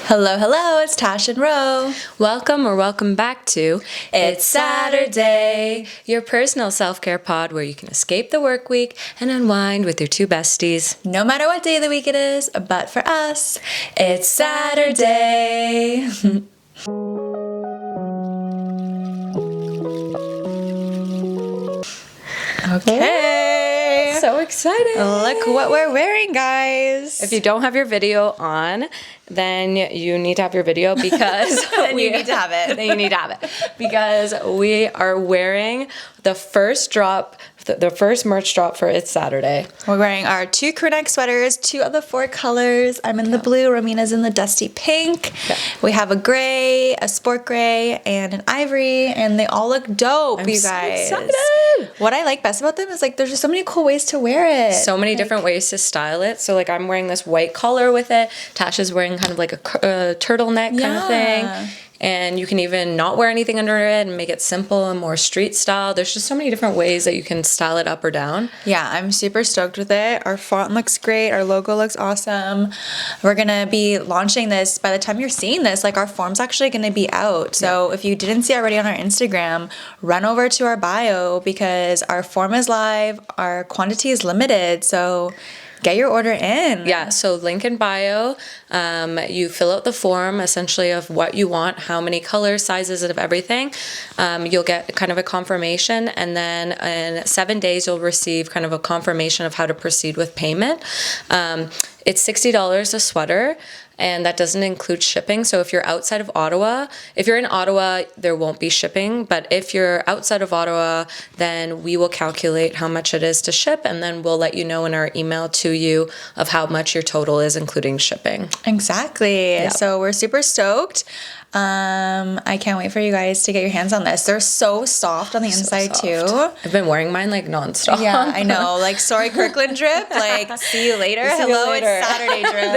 Hello, hello, it's Tash and Ro. Welcome back to It's Saturday, your personal self-care pod where you can escape the work week and unwind with your two besties. No matter what day of the week it is, but for us, it's Saturday. Okay. So excited. Look what we're wearing, guys. If you don't have your video on, then you need to have your video because you need to have it. You need to have it because we are wearing the first drop, the first merch drop for It's Saturday. We're wearing our 2 crew neck sweaters, 2 of the 4 colors. I'm in the blue, Romina's in the dusty pink. Yeah. We have a gray, a sport gray, and an ivory, and they all look dope, you guys. So excited. What I like best about them is there's just so many cool ways to wear it. So many different ways to style it. So I'm wearing this white collar with it. Tasha's wearing kind of like a turtleneck kind of thing. And you can even not wear anything under it and make it simple and more street style. There's just so many different ways that you can style it up or down. Yeah, I'm super stoked with it. Our font looks great. Our logo looks awesome. We're going to be launching this. By the time you're seeing this, our form's actually going to be out. So if you didn't see already on our Instagram, run over to our bio because our form is live. Our quantity is limited. So get your order in. Yeah, so link in bio. You fill out the form essentially of what you want, how many colors, sizes of everything. You'll get kind of a confirmation, and then in 7 days you'll receive kind of a confirmation of how to proceed with payment. It's $60 a sweater. And that doesn't include shipping. So if you're outside of Ottawa, if you're in Ottawa, there won't be shipping. But if you're outside of Ottawa, then we will calculate how much it is to ship. And then we'll let you know in our email to you of how much your total is, including shipping. Exactly. Yeah. So we're super stoked. I can't wait for you guys to get your hands on this. They're so soft on the inside too. I've been wearing mine nonstop. Yeah, I know. Sorry, Kirkland drip. See you later. Hello, it's Saturday drip.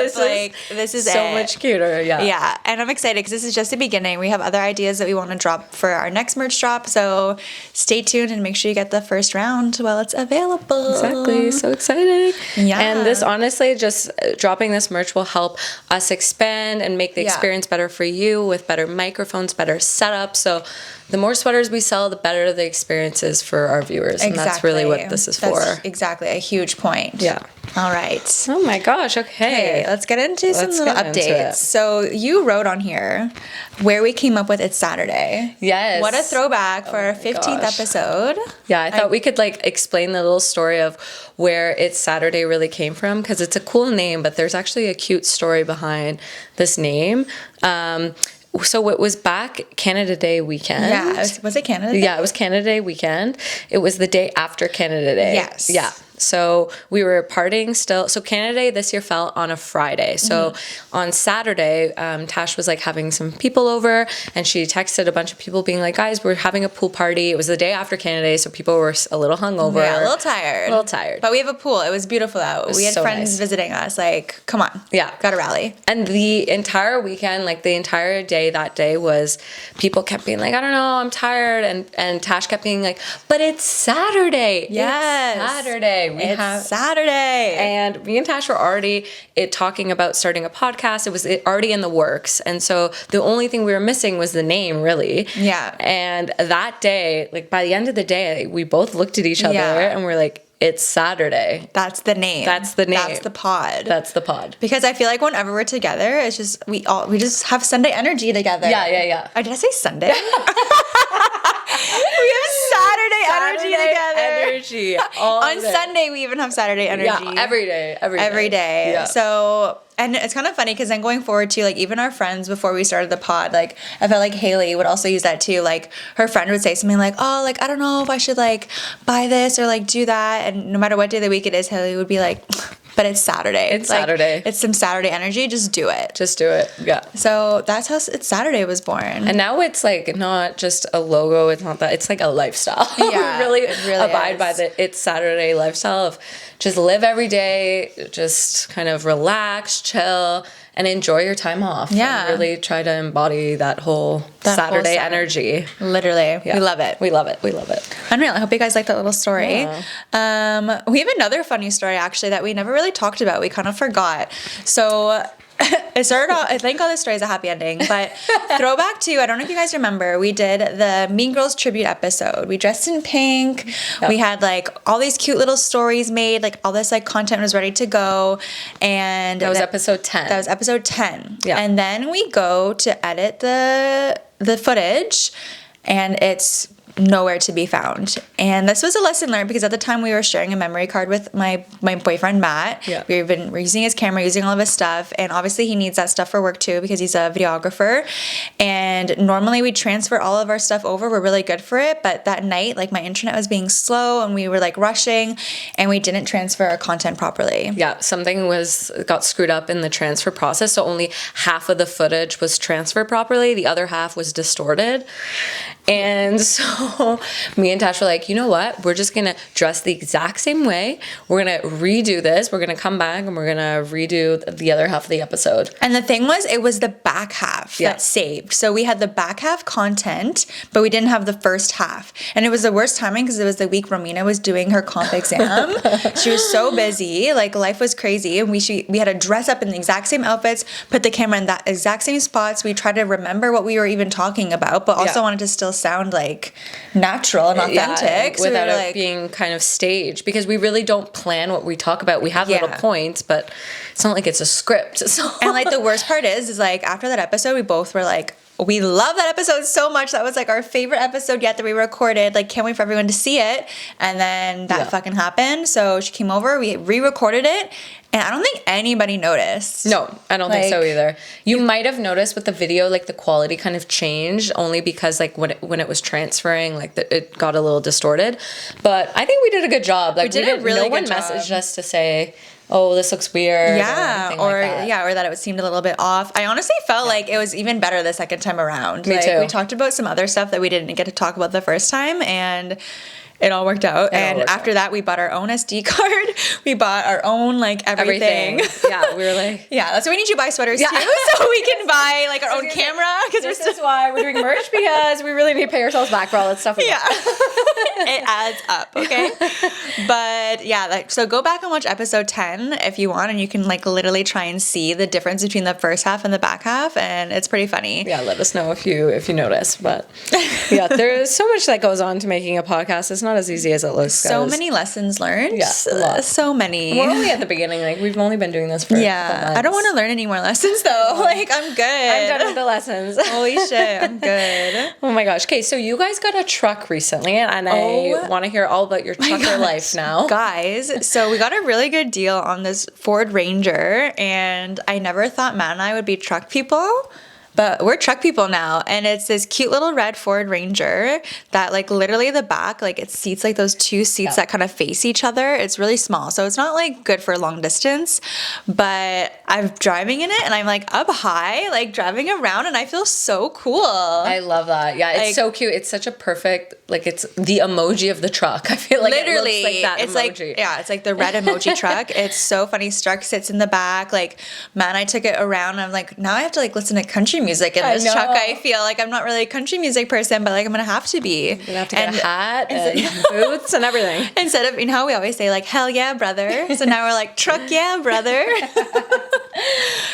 This is so much cuter. Yeah. Yeah, and I'm excited because this is just the beginning. We have other ideas that we want to drop for our next merch drop. So stay tuned and make sure you get the first round while it's available. Exactly. So exciting. Yeah. And this honestly, just dropping this merch will help us expand and make the experience better for you with better microphones, better setup. So the more sweaters we sell, the better the experience is for our viewers. And that's really what this is for. Exactly. A huge point. Yeah. All right. Oh my gosh. Okay. Let's get into some little updates. So you wrote on here where we came up with It's Saturday. Yes. What a throwback for our 15th episode. Yeah, I thought we could explain the little story of where It's Saturday really came from because it's a cool name, but there's actually a cute story behind this name. So it was back Canada Day weekend. Yeah. Was it Canada Day? Yeah, it was Canada Day weekend. It was the day after Canada Day. Yes. Yeah. So we were partying still. So Canada Day this year fell on a Friday. So on Saturday, Tash was having some people over and she texted a bunch of people being like, guys, we're having a pool party. It was the day after Canada Day. So people were a little hungover. Yeah, a little tired. A little tired. But we have a pool. It was beautiful out. We had so friends visiting us. Come on. Yeah. Gotta rally. And the entire weekend, the entire day that day was people kept being like, I don't know, I'm tired. And Tash kept being like, but it's Saturday. Yes. It's Saturday. It's Saturday. And me and Tash were already talking about starting a podcast. It was already in the works. And so the only thing we were missing was the name, really. Yeah. And that day, by the end of the day, we both looked at each other and we're like, it's Saturday. That's the name. That's the name. That's the pod. That's the pod. Because I feel whenever we're together, it's just we just have Sunday energy together. Yeah. Did I say Sunday? We have Saturday energy together. On Sunday, we even have Saturday energy. Yeah, every day. Yeah. So, and it's kind of funny because then going forward too, even our friends before we started the pod, I felt like Haley would also use that too. Her friend would say something I don't know if I should buy this or do that. And no matter what day of the week it is, Haley would be like, but it's Saturday. It's Saturday. It's some Saturday energy. Just do it. Just do it. Yeah. So that's how It's Saturday was born. And now it's not just a logo. It's not that. It's a lifestyle. Yeah. We really abide is. by the It's Saturday lifestyle of just live every day, just kind of relax, chill, and enjoy your time off. Yeah. And really try to embody that whole Saturday energy. Literally. Yeah. We love it. We love it. Unreal. I hope you guys like that little story. Yeah. We have another funny story actually that we never really talked about. We kind of forgot. So It started off, I think all this story is a happy ending, but throwback to, I don't know if you guys remember, we did the Mean Girls tribute episode. We dressed in pink. Yep. We had like all these cute little stories made, like all this like content was ready to go. And that was episode 10. That was episode 10. Yeah. And then we go to edit the footage, and it's nowhere to be found. And this was a lesson learned, because at the time we were sharing a memory card with my boyfriend Matt. Yeah. We're using his camera, using all of his stuff, and obviously he needs that stuff for work too, because he's a videographer. And normally we transfer all of our stuff over. We're really good for it, but that night, like, my internet was being slow and we were like rushing, and we didn't transfer our content properly. Yeah, something got screwed up in the transfer process, so only half of the footage was transferred properly. The other half was distorted. And so me and Tash were like, you know what? We're just going to dress the exact same way. We're going to redo this. We're going to come back and we're going to redo the other half of the episode. And the thing was, it was the back half that saved. So we had the back half content, but we didn't have the first half. And it was the worst timing, because it was the week Romina was doing her comp exam. She was so busy. Like, life was crazy. And we had to dress up in the exact same outfits, put the camera in that exact same spots. We tried to remember what we were even talking about, but also wanted to still sound like natural and authentic, so without it being kind of staged, because we really don't plan what we talk about. We have little points, but it's not like it's a script. So. And like, the worst part is like, after that episode, we both were like, we love that episode so much. That was like our favorite episode yet that we recorded. Like, can't wait for everyone to see it. And then that fucking happened. So she came over, we re-recorded it, and I don't think anybody noticed. No, I don't think so either. You might have noticed with the video, like, the quality kind of changed, only because like when it was transferring, like it got a little distorted. But I think we did a good job. Like, we did a really good job. No one messaged us to say, oh, this looks weird. Yeah, or that it seemed a little bit off. I honestly felt like it was even better the second time around. Me too. We talked about some other stuff that we didn't get to talk about the first time, and it all worked out. After that, we bought our own SD card. We bought our own, like, everything. Yeah, we were like... Yeah, that's why we need you to buy sweaters, too, so we can buy, like, our own camera. This is why we're doing merch, because we really need to pay ourselves back for all that stuff. Yeah. It adds up, okay? But, yeah, like, so go back and watch episode 10 if you want, and you can, like, literally try and see the difference between the first half and the back half, and it's pretty funny. Yeah, let us know if you notice. But, yeah, there's so much that goes on to making a podcast. It's not as easy as it looks. So many lessons learned. Yeah, a lot. So many. We're only at the beginning. Like, we've only been doing this for a couple months. I don't want to learn any more lessons, though. Like, I'm good. I'm done with the lessons. Holy shit, I'm good. Oh my gosh. Okay, so you guys got a truck recently, and I want to hear all about your trucker life now. Guys, so we got a really good deal on this Ford Ranger, and I never thought Matt and I would be truck people. But we're truck people now, and it's this cute little red Ford Ranger that, like, literally the back, like, it seats like those two seats that kind of face each other. It's really small, so it's not like good for long distance, but I'm driving in it and I'm like up high, like driving around, and I feel so cool. I love that. Yeah, it's so cute. It's such a perfect, like, it's the emoji of the truck. I feel like literally, it looks like that it's emoji. Like, it's like the red emoji truck. It's so funny. Struck sits in the back. Like, Matt and I took it around, and I'm like, now I have to, like, listen to country music in this truck. I feel like I'm not really a country music person, but, like, I'm gonna have to be. You're gonna have to get a hat and boots and everything. Instead of, you know how we always say, like, hell yeah, brother. So now we're like, truck yeah, brother.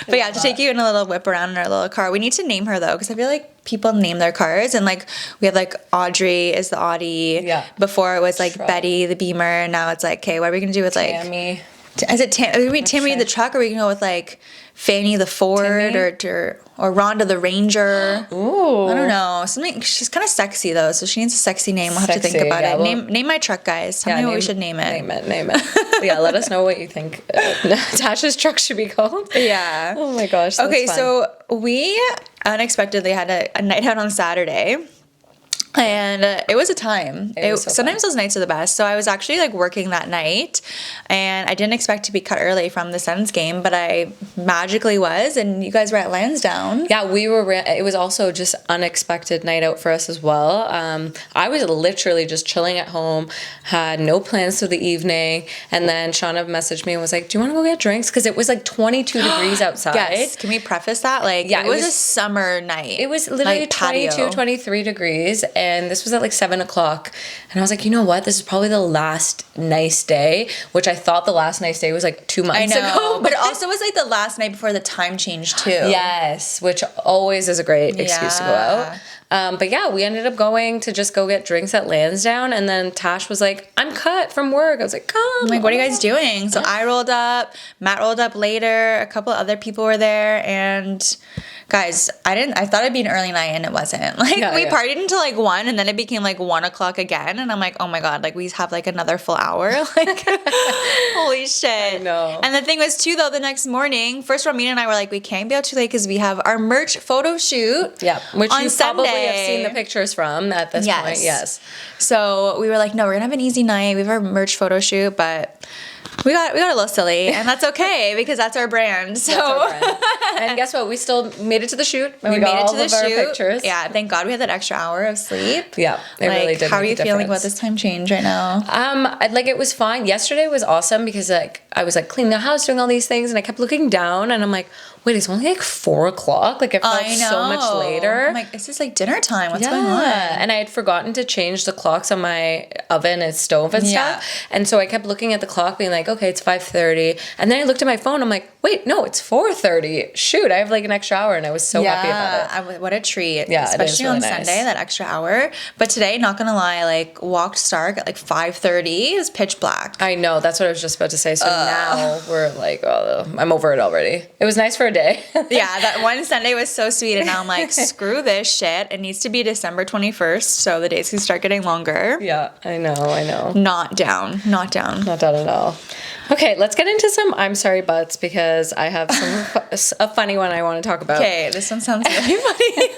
But yeah, to take you in a little whip around in our little car. We need to name her, though, because I feel like people name their cars, and, like, we have, like, Audrey is the Audi. Yeah. Before it was, like, Betty the Beamer, and now it's like, okay, what are we gonna do with, like, Tammy? Is it Tammy the truck, or are we gonna go with, like, Fanny the Ford, or Rhonda the Ranger? Ooh, I don't know. Something. She's kind of sexy though, so she needs a sexy name. We'll have to think about it. Name my truck, guys. Tell me what we should name it. Name it. Yeah, let us know what you think Tasha's truck should be called. Yeah. Oh my gosh. Okay, so we unexpectedly had a night out on Saturday. And it was a time. Sometimes those nights are the best. So I was actually, like, working that night, and I didn't expect to be cut early from the Sens game, but I magically was, and you guys were at Lansdowne. Yeah, we were. It was also just unexpected night out for us as well. I was literally just chilling at home, had no plans for the evening, and then Shauna messaged me and was like, "Do you want to go get drinks?" Because it was like 22 degrees outside. Yes. Can we preface that? Like, yeah, it was a summer night. It was literally like 22, 23 degrees. and this was at like 7:00. And I was like, you know what? This is probably the last nice day, which I thought the last nice day was like 2 months ago. But it also was like the last night before the time change too. Yes, which always is a great excuse to go out. But yeah, we ended up going to just go get drinks at Lansdowne, and then Tash was like, I'm cut from work. I was like, come. I'm like, what are you guys doing? So I rolled up, Matt rolled up later, a couple other people were there, and guys, I thought it'd be an early night, and it wasn't. Like, we partied until like 1, and then it became like 1:00 again, and I'm like, oh my God, like we have like another full hour. Like, holy shit. I know. And the thing was too, though, the next morning, first Romina and I were like, we can't be out too late because we have our merch photo shoot. Yeah, which on you Sunday. probably have seen the pictures from at this point. Yes. So we were like, no, we're gonna have an easy night. We have our merch photo shoot, but we got a little silly, and that's okay because that's our brand. So, that's our brand. And guess what? We still made it to the shoot. We got made it to the our shoot. Pictures. Yeah, thank God we had that extra hour of sleep. Yeah, it really did. How are make you a feeling difference. about this time change right now? Like it was fine. Yesterday was awesome because like I was like cleaning the house, doing all these things, and I kept looking down, and I'm like, wait, it's only like 4:00. Like it felt so much later. I'm like, is this like dinner time? What's going on? And I had forgotten to change the clocks on my oven and stove and stuff. And so I kept looking at the clock being like, okay, it's 5:30. And then I looked at my phone. I'm like, wait, no, it's 4:30. Shoot, I have like an extra hour, and I was so happy about it. What a treat. Yeah, especially really on nice. Sunday, that extra hour. But today, not gonna lie, like walked Stark at like 5:30. It was pitch black. I know, that's what I was just about to say. So now we're like, oh, I'm over it already. It was nice for a day. Yeah, that one Sunday was so sweet, and now I'm like, screw this shit. It needs to be December 21st, so the days can start getting longer. Yeah, I know. Not down. Not done at all. Okay, let's get into some I'm sorry buts because I have a funny one I want to talk about. Okay, this one sounds really funny.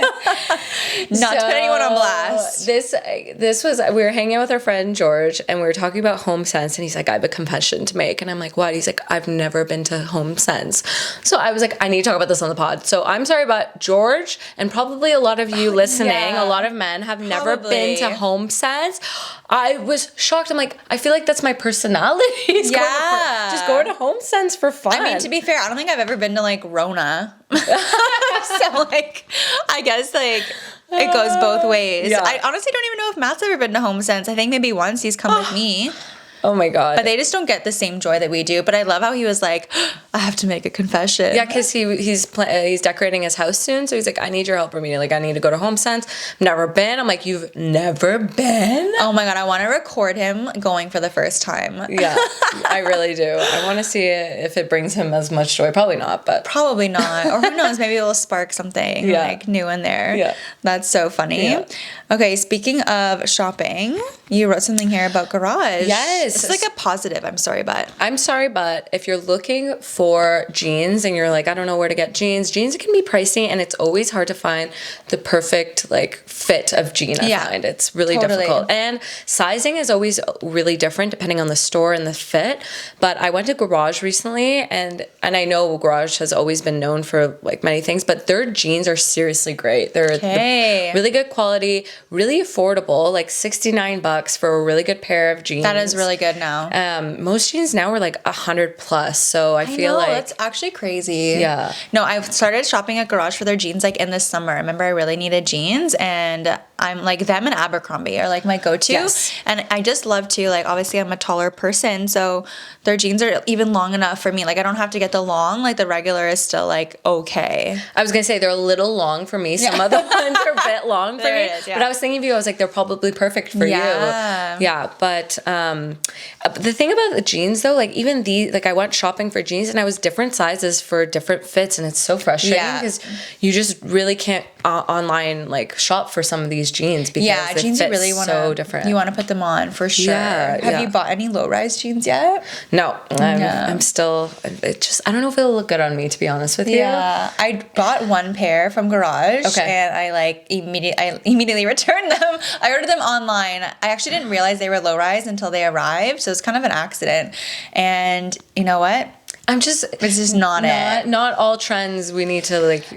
Not to put anyone on blast. This was, we were hanging out with our friend George, and we were talking about Home Sense, and he's like, I have a confession to make. And I'm like, what? He's like, I've never been to Home Sense. So I was like, I need to talk about this on the pod. So I'm sorry, but George, and probably a lot of you listening, a lot of men have never been to Home Sense. I was shocked. I'm like, I feel like that's my personality. Just go to Home Sense for fun. I mean, to be fair, I don't think I've ever been to like Rona. So like, I guess like it goes both ways. Yeah. I honestly don't even know if Matt's ever been to Home Sense. I think maybe once he's come with me. Oh my God. But they just don't get the same joy that we do. But I love how he was like, I have to make a confession. Yeah, because he's decorating his house soon. So he's like, I need your help, Romina. Like, I need to go to Home Sense. Never been. I'm like, you've never been? Oh my God, I want to record him going for the first time. Yeah, I really do. I want to see if it brings him as much joy. Probably not, but. Probably not. Or who knows, maybe it will spark something like new in there. Yeah. That's so funny. Yeah. Okay, speaking of shopping, you wrote something here about Garage. Yes. It's like a positive, I'm sorry, but if you're looking for jeans and you're like, I don't know where to get jeans can be pricey, and it's always hard to find the perfect like fit of jean. I find it's really difficult, and sizing is always really different depending on the store and the fit. But I went to Garage recently, and I know Garage has always been known for like many things, but their jeans are seriously great. They're really good quality, really affordable, like $69 for a really good pair of jeans. That is really good now. Most jeans now are like $100+, so I feel like that's actually crazy. Yeah. No, I've started shopping at Garage for their jeans like in the summer. I remember I really needed jeans, and I'm like, them and Abercrombie are like my go-to. Yes. And I just love to, like, obviously I'm a taller person, so their jeans are even long enough for me. Like, I don't have to get the long, like the regular is still like okay. I was gonna say they're a little long for me. Some of the ones are a bit long for me. Is, yeah. But I was thinking of you, I was like, they're probably perfect for you. Yeah. But the thing about the jeans though, like even I went shopping for jeans and I was different sizes for different fits, and it's so frustrating because you just really can't online like shop for some of these jeans because they jeans fit you really want so different. You want to put them on for sure. Have you bought any low-rise jeans yet? No, I'm still. It just, I don't know if it'll look good on me, to be honest with you. Yeah, I bought one pair from Garage, and I like immediately returned them. I ordered them online. I actually didn't realize they were low-rise until they arrived, so it's kind of an accident. And you know what? It's just not it. Not all trends we need to like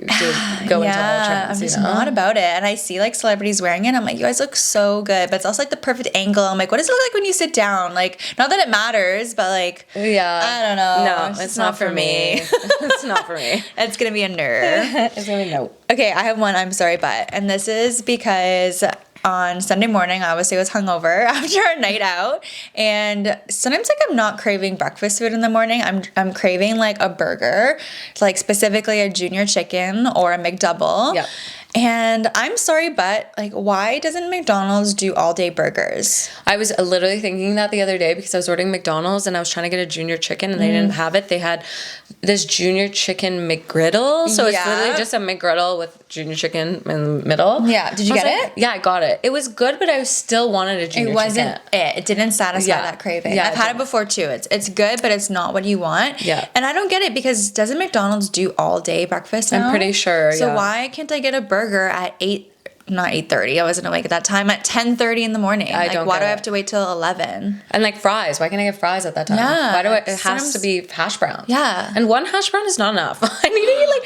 go into all trends. I'm just not about it. And I see like celebrities wearing it. I'm like, you guys look so good, but it's also like the perfect angle. I'm like, what does it look like when you sit down? Like, not that it matters, but like, I don't know. No, it's not for me. It's not for me. It's gonna be a nerve. It's gonna be no. Okay, I have one I'm sorry but, and this is because on Sunday morning. I obviously was hungover after a night out, and sometimes like I'm not craving breakfast food in the morning. I'm craving like a burger, like specifically a junior chicken or a McDouble. Yep. And I'm sorry, but like, why doesn't McDonald's do all day burgers? I was literally thinking that the other day because I was ordering McDonald's and I was trying to get a junior chicken and they didn't have it. They had this junior chicken McGriddle. So it's literally just a McGriddle with junior chicken in the middle. Yeah. Did you get it? Yeah, I got it. It was good, but I still wanted a junior chicken. It wasn't it. It didn't satisfy that craving. Yeah, I've had it before too. It's good, but it's not what you want. Yeah. And I don't get it because doesn't McDonald's do all day breakfast now? I'm pretty sure, So why can't I get a burger at not 8:30. I wasn't awake at that time. At 10:30 in the morning. Why do I have to wait till 11? And like fries. Why can't I get fries at that time? Yeah. Why do it has to be hash browns? Yeah. And one hash brown is not enough. I need to eat like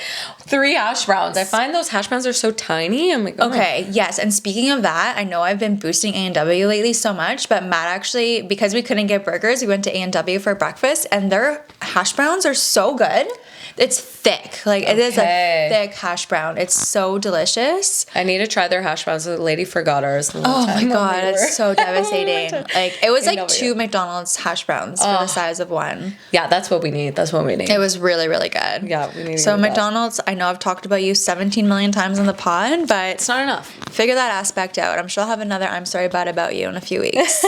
3 hash browns. I find those hash browns are so tiny. I'm like, oh. Okay, yes. And speaking of that, I know I've been boosting A&W lately so much, but Matt actually, because we couldn't get burgers, we went to A&W for breakfast, and their hash browns are so good. It's thick. Like, it is a thick hash brown. It's so delicious. I need to try their hash browns. The lady forgot ours. Oh my God, it's so devastating. Like, it was like 2 McDonald's hash browns for the size of one. Yeah, that's what we need. That's what we need. It was really, really good. Yeah, we need to So get that. McDonald's, I know I've talked about you 17 million times on the pod, but It's not enough. figure that aspect out. I'm sure I'll have another I'm sorry about you in a few weeks.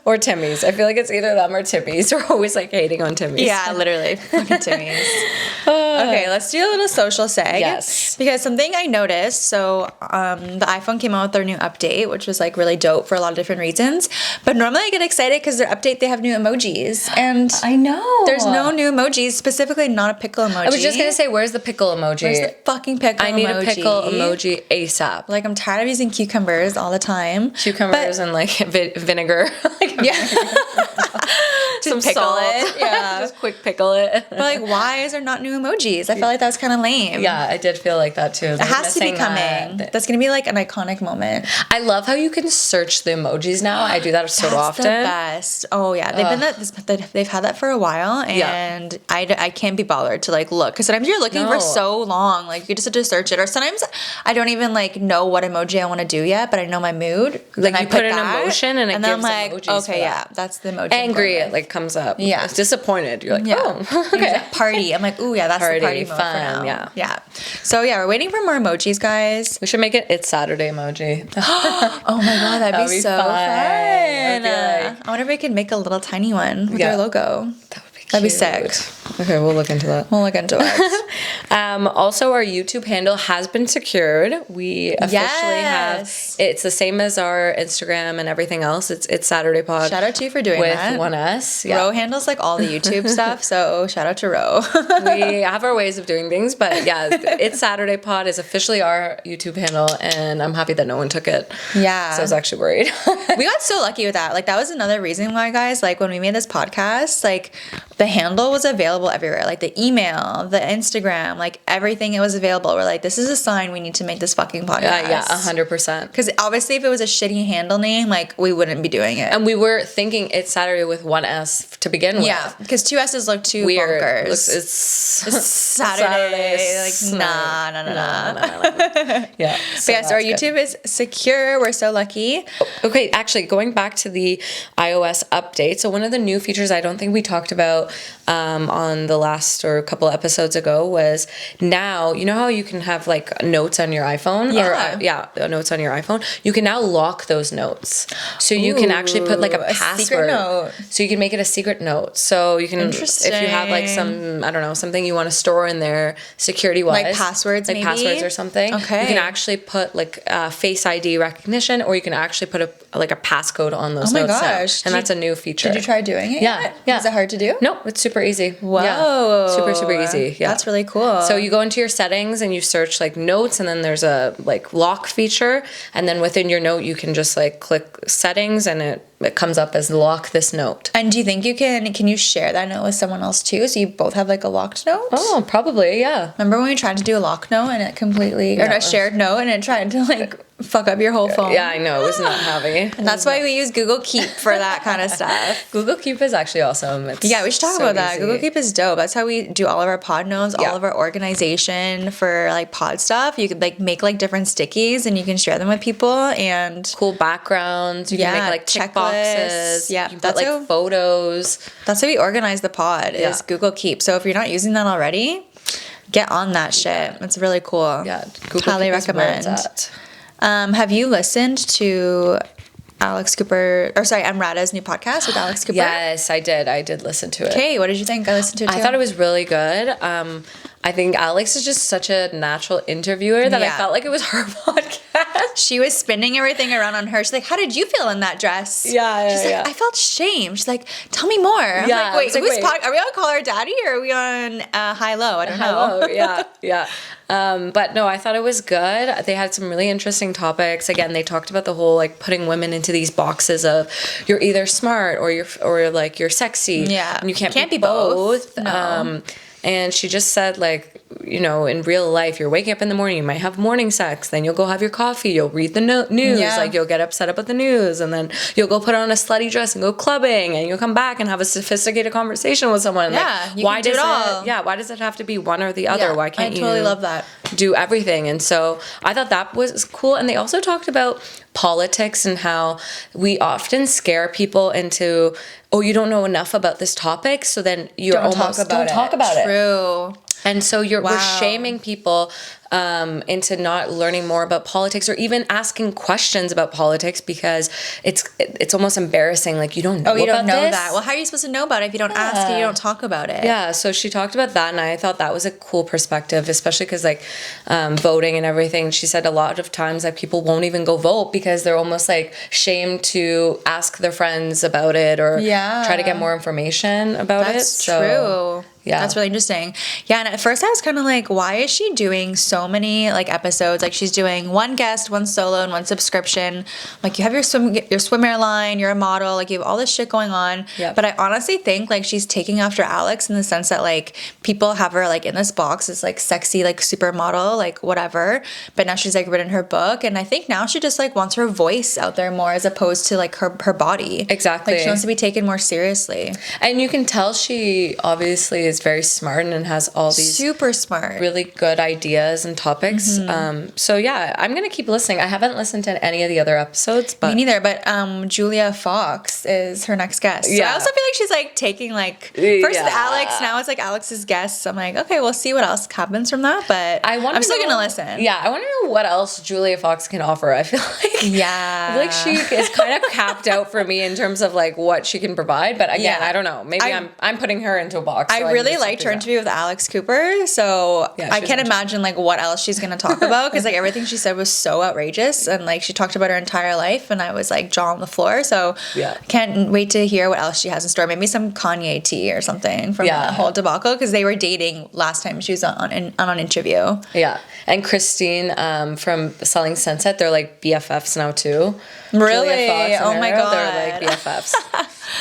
Or Timmy's. I feel like it's either them or Timmy's. We're always like hating on Timmy's. Yeah, literally. Fucking Timmy's. Okay, let's do a little social seg. Yes. Because something I noticed, so the iPhone came out with their new update, which was like really dope for a lot of different reasons. But normally I get excited because their update, they have new emojis. And I know. there's no new emojis, specifically not a pickle emoji. I was just going to say, where's the pickle emoji? Where's the fucking pickle emoji? I need a pickle emoji ASAP. Like, I'm tired of using cucumbers all the time. Cucumbers and like vinegar. Yeah. Some pickle salt. it. Yeah. Just quick pickle it. But like, why is there not new emojis? I felt like that was kind of lame. Yeah, I did feel like that too. It has to be coming. That's going to be like an iconic moment. I love how you can search the emojis now. I do that so often. That's the best. Oh yeah, they've had that for a while, and I can't be bothered to like look, because sometimes you're looking for so long, like you just have to search it, or sometimes I don't even like know what emoji I want to do yet, but I know my mood. Like you put an emotion and it then gives I'm like, emojis okay, yeah, that's the emoji. Angry, it like comes up. Yeah. It's disappointed. You're like, oh, okay. Party. I'm like, ooh, yeah, that's the party mode fun, for now. yeah. Yeah. So yeah, we're waiting for more emojis, guys. We should make it It's Saturday emoji. Oh my God, that'd be so fun. Like, I wonder if we could make a little tiny one with our logo. That'd be That'd be cute. sick. Okay, we'll look into that. We'll look into it. Also, our YouTube handle has been secured. We officially have. It's the same as our Instagram and everything else. It's Saturday Pod. Shout out to you for doing that. With one S. Yeah. Ro handles like all the YouTube stuff, so shout out to Ro. We have our ways of doing things, but yeah, It's Saturday Pod is officially our YouTube handle, and I'm happy that no one took it. Yeah. So I was actually worried. We got so lucky with that. Like, that was another reason why, guys, like when we made this podcast, like the handle was available everywhere. Like the email, the Instagram, like everything, it was available. We're like, this is a sign we need to make this fucking podcast. Yeah, 100%. Because obviously if it was a shitty handle name, like we wouldn't be doing it. And we were thinking It's Saturday with one S to begin with. Yeah, because 2 S's look too Weird. bonkers. It's Saturday. Like, nah. Yeah. But yeah, so our YouTube is secure. We're so lucky. Okay, actually, going back to the iOS update. So one of the new features I don't think we talked about on the last or a couple episodes ago was now, you know how you can have like notes on your iPhone? Yeah. Or, notes on your iPhone. You can now lock those notes. So you can actually put like a password. Secret note. So you can make it a secret note. So you can, if you have like some, I don't know, something you want to store in there security-wise. Like passwords, like maybe? passwords or something. Okay. You can actually put like Face ID recognition, or you can actually put a passcode on those notes. Oh my gosh. And that's a new feature. Did you try doing it? Yeah, yet? yeah. Is it hard to do? No, it's super easy. Whoa. Yeah. Super easy. Yeah. That's really cool. So you go into your settings and you search like notes, and then there's a like lock feature, and then within your note you can just like click settings and it it comes up as lock this note. And do you think can you share that note with someone else too? So you both have like a locked note? Oh, probably, yeah. Remember when we tried to do a lock note and it completely, or a shared note and it tried to like fuck up your whole phone? Yeah, I know. It was not happy. And that's why we use Google Keep for that kind of stuff. Google Keep is actually awesome. We should talk about that. Google Keep is dope. That's how we do all of our pod notes, all of our organization for like pod stuff. You could like make like different stickies and you can share them with people and cool backgrounds. You can make like check boxes. Yeah, you put like photos. That's how we organize the pod is Google Keep. So if you're not using that already, get on that shit. It's really cool. Yeah, Google highly Keep recommend. Is where it's at. Have you listened to Alex Cooper, or sorry, Amrata's new podcast with Alex Cooper? Yes, I did. I did listen to it. Okay, what did you think? I listened to it too. I thought it was really good. I think Alex is just such a natural interviewer that I felt like it was her podcast. She was spinning everything around on her. She's like, how did you feel in that dress? She's like, I felt shame. She's like, tell me more. I'm like, wait, are we on Call Her Daddy or are we on High Low? I don't know. Yeah. But no, I thought it was good. They had some really interesting topics. Again, they talked about the whole like putting women into these boxes of you're either smart or you're sexy. Yeah. And you can't be both. No. And she just said, like, you know, in real life, you're waking up in the morning, you might have morning sex, then you'll go have your coffee, you'll read the news, like you'll get upset about the news, and then you'll go put on a slutty dress and go clubbing, and you'll come back and have a sophisticated conversation with someone. Yeah, like, why does it have to be one or the other? Why can't you? I totally love that. Do everything. And so I thought that was cool. And they also talked about politics and how we often scare people into, oh, you don't know enough about this topic, so then don't talk about it. True. And so we're shaming people into not learning more about politics or even asking questions about politics because it's almost embarrassing. Like, you don't know you don't know this? that. Well, how are you supposed to know about it if you don't ask and you don't talk about it? Yeah, so she talked about that, and I thought that was a cool perspective, especially because like voting and everything. She said a lot of times that people won't even go vote because they're almost like shamed to ask their friends about it or try to get more information about it. That's true. Yeah. That's really interesting. Yeah, and at first I was kind of like, why is she doing so many like episodes? Like, she's doing one guest, one solo, and one subscription. Like, you have your swimwear line, you're a model, like you have all this shit going on. Yep. But I honestly think like she's taking after Alex in the sense that like people have her like in this box as like sexy, like supermodel, like whatever. But now she's like written her book, and I think now she just like wants her voice out there more as opposed to like her body. Exactly. Like, she wants to be taken more seriously. And you can tell she obviously is very smart and has all these super smart, really good ideas and topics. So yeah, I'm gonna keep listening. I haven't listened to any of the other episodes, but me neither. But Julia Fox is her next guest. So I also feel like she's like taking like first Alex, now it's like Alex's guest. So I'm like, okay, we'll see what else happens from that. But I'm still gonna listen. Yeah, I want to know what else Julia Fox can offer. I feel like I feel like she is kind of capped out for me in terms of like what she can provide. But again, I don't know. Maybe I'm putting her into a box. I really liked her interview with Alex Cooper, so I can't imagine like what else she's gonna talk about because like everything she said was so outrageous, and like she talked about her entire life, and I was like jaw on the floor. So can't wait to hear what else she has in store. Maybe some Kanye tea or something from the whole debacle because they were dating last time she was on an interview. Yeah, and Christine from Selling Sunset, they're like BFFs now too. Really? Oh my god, they're like BFFs.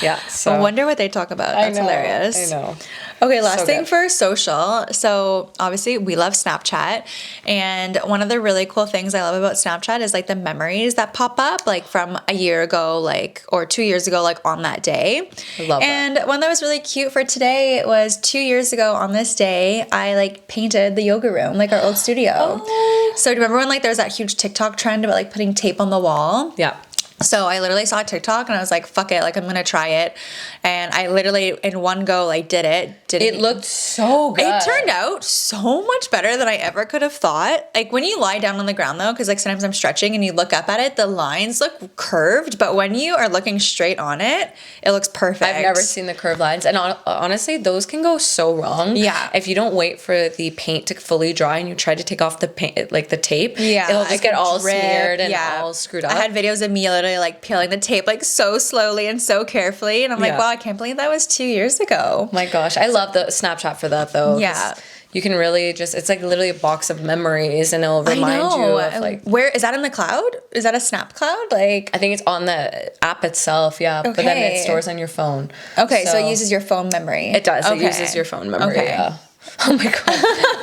Yeah. So I wonder what they talk about. That's hilarious. I know. Okay, last thing for social. So obviously we love Snapchat, and one of the really cool things I love about Snapchat is like the memories that pop up like from a year ago, like, or 2 years ago, like on that day. I love and one that was really cute for today was 2 years ago on this day, I like painted the yoga room, like our old studio. Oh. So do you remember when like there was that huge TikTok trend about like putting tape on the wall? Yeah. So I literally saw a TikTok and I was like, fuck it, like I'm gonna try it. And I literally in one go like did it. It looked so good. It turned out so much better than I ever could have thought. Like when you lie down on the ground though, because like sometimes I'm stretching and you look up at it, the lines look curved, but when you are looking straight on it, it looks perfect. I've never seen the curved lines, and honestly, those can go so wrong. Yeah. If you don't wait for the paint to fully dry and you try to take off the paint, like the tape, it'll just get all smeared and all screwed up. I had videos of me literally like peeling the tape like so slowly and so carefully, and I'm like, wow, I can't believe that was 2 years ago. Oh my gosh, I love the Snapchat for that though. Yeah. you can really just, it's like literally a box of memories, and it'll remind you of like, where is that in the cloud? Is that a Snap cloud? Like, I think it's on the app itself, yeah. But then it stores on your phone. Okay, so it uses your phone memory. It does. Okay. It uses your phone memory. Okay. Yeah. Oh my god.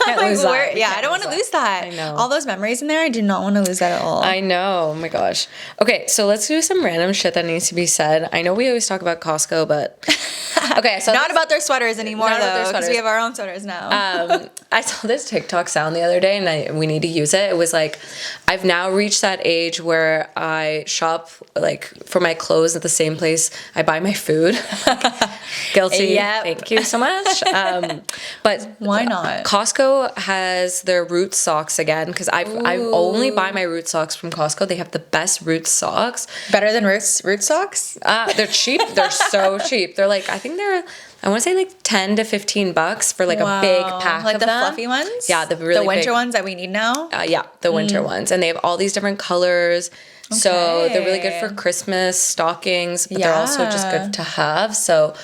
Can't lose that. Yeah, I don't want to lose that. I know. All those memories in there, I do not want to lose that at all. I know. Oh my gosh. Okay, so let's do some random shit that needs to be said. I know we always talk about Costco, but okay, so not about their sweaters anymore, not about their though, because we sweaters. have our own sweaters now. I saw this TikTok sound the other day, and we need to use it. It was like, I've now reached that age where I shop like for my clothes at the same place I buy my food. Guilty. Yep. Thank you so much. But Why not? Costco has their Roots socks again, because I only buy my Roots socks from Costco. They have the best Roots socks. Better than root socks? They're cheap. They're so cheap. They're like, I think I want to say like $10 to $15 for like a big pack like of the them. fluffy ones? Yeah, the really winter big ones that we need now? Yeah, the winter ones. And they have all these different colors. So they're really good for Christmas stockings, but they're also just good to have. So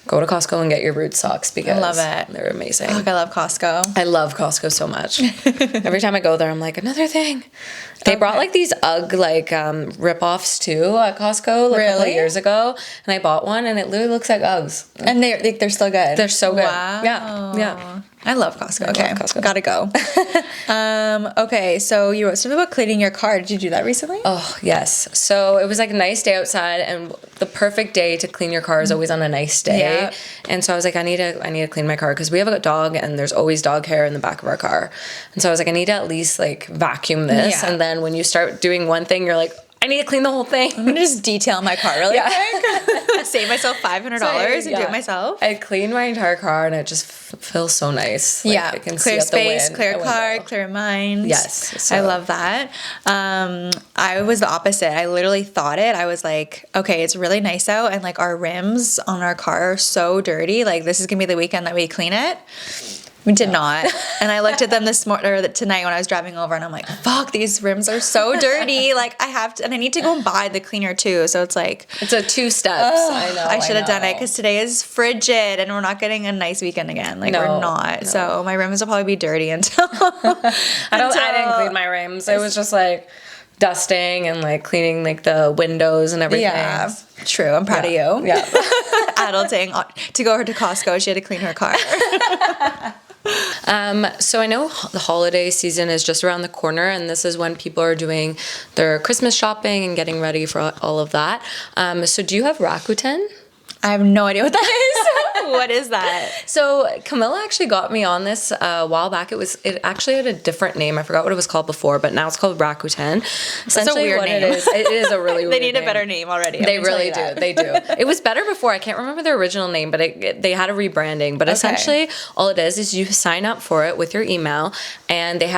go to Costco and get your Roots socks, because I love it. They're amazing. Fuck, I love Costco. I love Costco so much. Every time I go there, I'm like, another thing. They brought like these UGG like rip-offs too at Costco like a couple of years ago, and I bought one, and it literally looks like Uggs. And they're still good. They're so good. Wow. Yeah. I love Costco. I Okay, love Costco. Gotta go. Okay, so you wrote something about cleaning your car. Did you do that recently? Oh, yes. So it was like a nice day outside, and the perfect day to clean your car is always on a nice day. Yeah. And so I was like, I need to clean my car, because we have a dog, and there's always dog hair in the back of our car. And so I was like, I need to at least like vacuum this. Yeah. And then when you start doing one thing, you're like, I need to clean the whole thing. I'm gonna just detail my car really quick. Save myself $500 and do it myself. I cleaned my entire car, and it just feels so nice. Like, I can clear see out space, the clear car, window. clear mind. Yes, I so- love that. I was the opposite. I literally thought it. I was like, okay, it's really nice out, and like our rims on our car are so dirty. Like this is gonna be the weekend that we clean it. We did not. And I looked at them tonight when I was driving over, and I'm like, fuck, these rims are so dirty. Like and I need to go and buy the cleaner too. So it's like, It's a 2 steps. I know. I should have done it, because today is frigid and we're not getting a nice weekend again. Like we're not. So my rims will probably be dirty until I didn't clean my rims. It was just like dusting and like cleaning like the windows and everything. Yeah, true. I'm proud of you. Yeah. Adulting to go over to Costco, she had to clean her car. So I know the holiday season is just around the corner, and this is when people are doing their Christmas shopping and getting ready for all of that. So do you have Rakuten? I have no idea what that is. What is that? So Camilla actually got me on this a while back. It actually had a different name. I forgot what it was called before, but now it's called Rakuten. Essentially, weird what name. it is a really weird They need name. a better name already. They really do. They do. It was better before. I can't remember their original name, but they had a rebranding. But essentially, all it is you sign up for it with your email, and they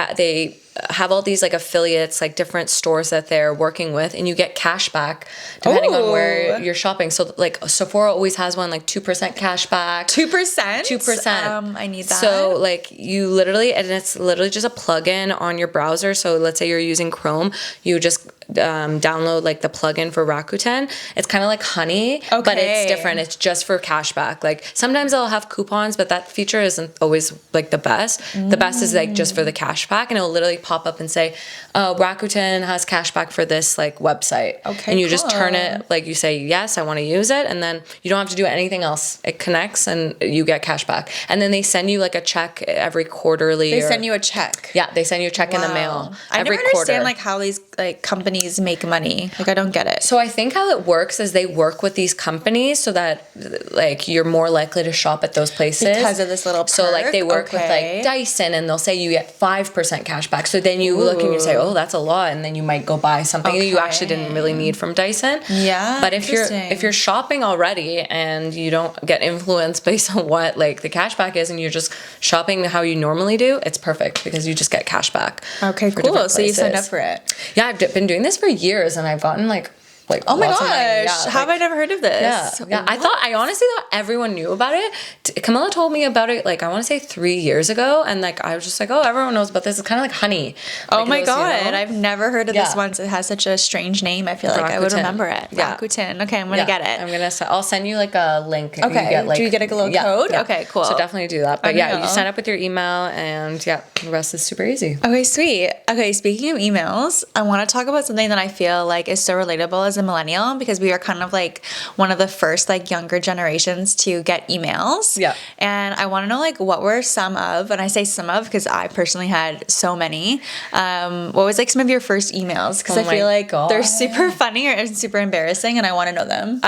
have all these like affiliates, like different stores that they're working with, and you get cash back depending on where you're shopping. So like Sephora always has one like 2% cash back. 2%? 2%. I need that. So like you literally, and it's literally just a plugin on your browser. So let's say you're using Chrome, you just download like the plugin for Rakuten. It's kind of like Honey, but it's different. It's just for cashback. Like sometimes they'll have coupons, but that feature isn't always like the best. The best is like just for the cashback, and it'll literally pop up and say, Rakuten has cashback for this like website. Okay, and you just turn it, like you say, yes, I want to use it, and then you don't have to do anything else. It connects and you get cashback. And then they send you like a check every quarterly. They send you a check. Yeah, they send you a check in the mail I every never understand quarter. like how these like companies make money. Like I don't get it. So I think how it works is they work with these companies so that like you're more likely to shop at those places Because of this little perk. So like they work with like Dyson, and they'll say you get 5% cash back. So then you look and you say, oh, that's a lot, and then you might go buy something that you actually didn't really need from Dyson. Yeah. But if you're shopping already and you don't get influenced based on what like the cash back is, and you're just shopping how you normally do, it's perfect because you just get cash back. Okay, for cool. different So you signed up places. for it. Yeah, I've been doing this for years, and I've gotten like like, Oh my lots of money. gosh, Yeah, how have I never heard of this? Yeah. I honestly thought everyone knew about it. Camilla told me about it, like, I want to say 3 years ago, and like I was just like, oh, everyone knows about this. It's kind of like honey. Oh Like, my it was, god, I've never heard of this Yeah. once. It has such a strange name. I feel like I would Rakuten. remember it. Yeah. Rakuten. Okay, I'm gonna get it. I'll send you like a link. Okay. Do you get a little code? Yeah. Okay, cool. So definitely do that. But yeah, Unreal. you sign up with your email, and yeah, the rest is super easy. Okay, sweet. Okay, speaking of emails, I want to talk about something that I feel like is so relatable as a millennial, because we are kind of like one of the first like younger generations to get emails. Yeah. And I want to know like what were some of, and I say some of because I personally had so many. What was like some of your first emails? Because Oh I my feel like God. they're super funny or super embarrassing, and I want to know them.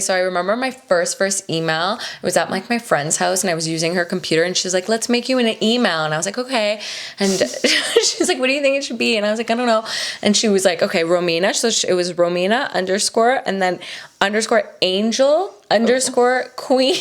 So I remember my first email. It was at like my friend's house, and I was using her computer, and she's like, "Let's make you an email," and I was like, "Okay," and she's like, "What do you think it should be?" And I was like, "I don't know," and she was like, "Okay, Romina." So it was Romina _ and then _ Angel _ Queen.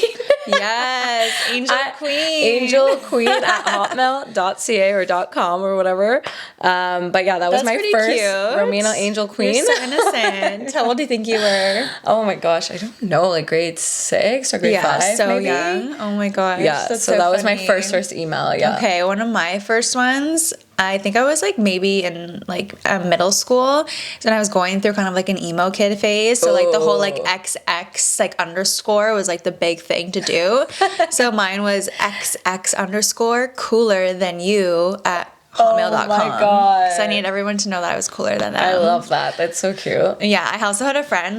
Yes, Angel Queen. Angel Queen at hotmail.ca or .com or whatever. But yeah, that was That's my pretty first cute. Romina Angel Queen. You're so innocent. How old do you think you were? Oh my gosh, I don't know, like grade 6 or grade 5, so maybe. young. Oh my gosh. Yeah, that's so that was my funny. first email. Yeah. Okay, one of my first ones, I think I was like maybe in like middle school, and I was going through kind of like an emo kid phase. So like the whole like XX like underscore was like the big thing to do. So mine was XX _ cooler than you at hotmail.com. Oh my God. So I need everyone to know that I was cooler than them. I love that. That's so cute. Yeah, I also had a friend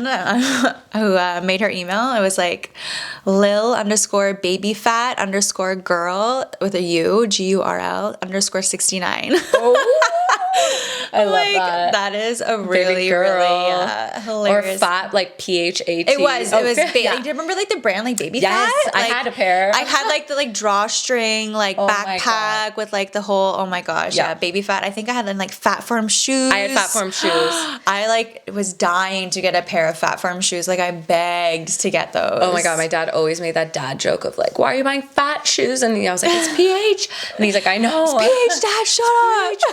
who made her email. It was like Lil _ baby fat _ girl with a U, GURL _ 69. I love like, that. That is a Baby really, girl. really hilarious. Or fat, like PHAT. It was. Oh, Do you yeah. remember like the brand like Baby Yes, Fat? I Like, had a pair. I had like the like drawstring like Oh my backpack with like the whole. Oh my gosh, yeah, Baby Fat. I think I had like Fat Form shoes. I had Fat Form shoes. I like was dying to get a pair of Fat Form shoes. Like I begged to get those. Oh my God, my dad always made that dad joke of like, why are you buying fat shoes? And I was like, it's PH. And he's like, I know. PH, Dad, shut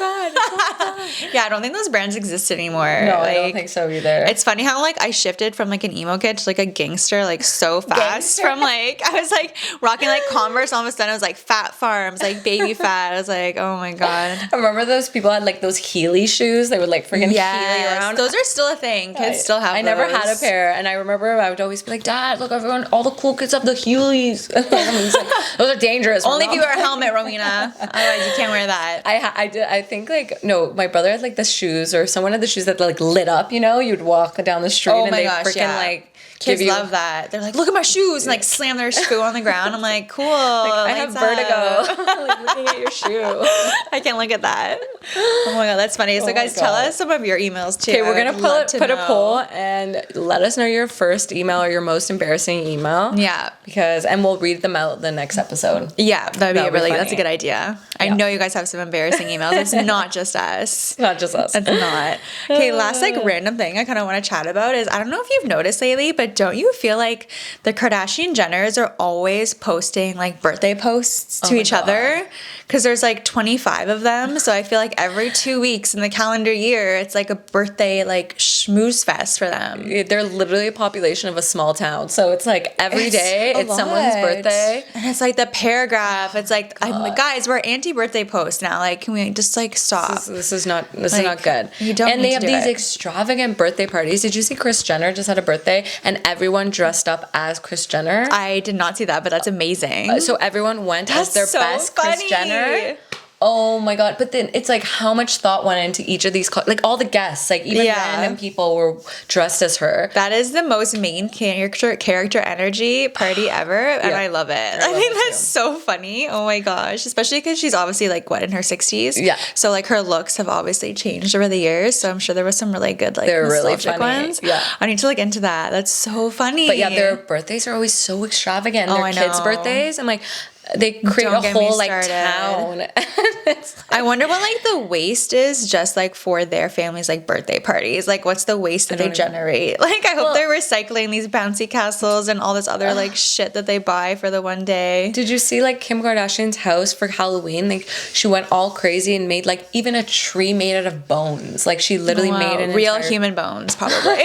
up. Yeah, I don't think those brands exist anymore. No, I don't think so either. It's funny how like I shifted from like an emo kid to like a gangster like so fast. From like I was like rocking like Converse, all of a sudden it was like Fat Farms, like Baby Fat. I was like, oh my God. I remember those people had like those Heely shoes. They would like freaking Heely around. Those are still a thing. Kids still have I those. never had a pair, and I remember I would always be like, Dad, look, everyone, all the cool kids have the Heelys. And he's like, those are dangerous. Only if you wear a helmet, Romina. Otherwise, you can't wear that. I think like no, my brother had like the shoes, or someone had the shoes that like lit up. You know, you'd walk down the street and they freaking like. Kids love that. They're like, look at my shoes, and like slam their shoe on the ground. I'm like, cool. Like, I have vertigo. Like looking at your shoe. I can't look at that. Oh my God, that's funny. So guys, tell us some of your emails too. Okay, we're gonna put a poll and let us know your first email or your most embarrassing email. Yeah. And we'll read them out the next episode. Yeah, that's a good idea. Yeah. I know you guys have some embarrassing emails. It's not just us. It's not just us. It's not. Okay, last like random thing I kind of want to chat about is I don't know if you've noticed lately, but don't you feel like the Kardashian Jenners are always posting like birthday posts to each other? Because there's like 25 of them. So I feel like every 2 weeks in the calendar year, it's like a birthday like schmooze fest for them. They're literally a population of a small town. So it's like every day it's someone's birthday. And it's like the paragraph. It's like, I'm like, guys, we're anti-birthday posts now. Like, can we just like stop? This is not good. You don't and need they have to do these it. extravagant birthday parties. Did you see Kris Jenner just had a birthday and everyone dressed up as Kris Jenner? I did not see that, but that's amazing. So everyone went as their so best funny. Kris Jenner. Oh my God. But then it's like how much thought went into each of these, like all the guests, like even random people were dressed as her. That is the most main character energy party ever. And I love it. I think that's so funny. Oh my gosh. Especially because she's obviously like in her 60s. Yeah. So like her looks have obviously changed over the years. So I'm sure there was some really good like They're really nostalgic funny. ones. Yeah. I need to look into that. That's so funny. But yeah, their birthdays are always so extravagant. Their I kids' know. birthdays. I'm like, They create Don't a get me whole like started. town. I wonder what like the waste is just like for their families like birthday parties. Like what's the waste that they generate? Like I hope they're recycling these bouncy castles and all this other like shit that they buy for the one day. Did you see like Kim Kardashian's house for Halloween? Like she went all crazy and made like even a tree made out of bones. Like she literally made an real entire... human bones, probably.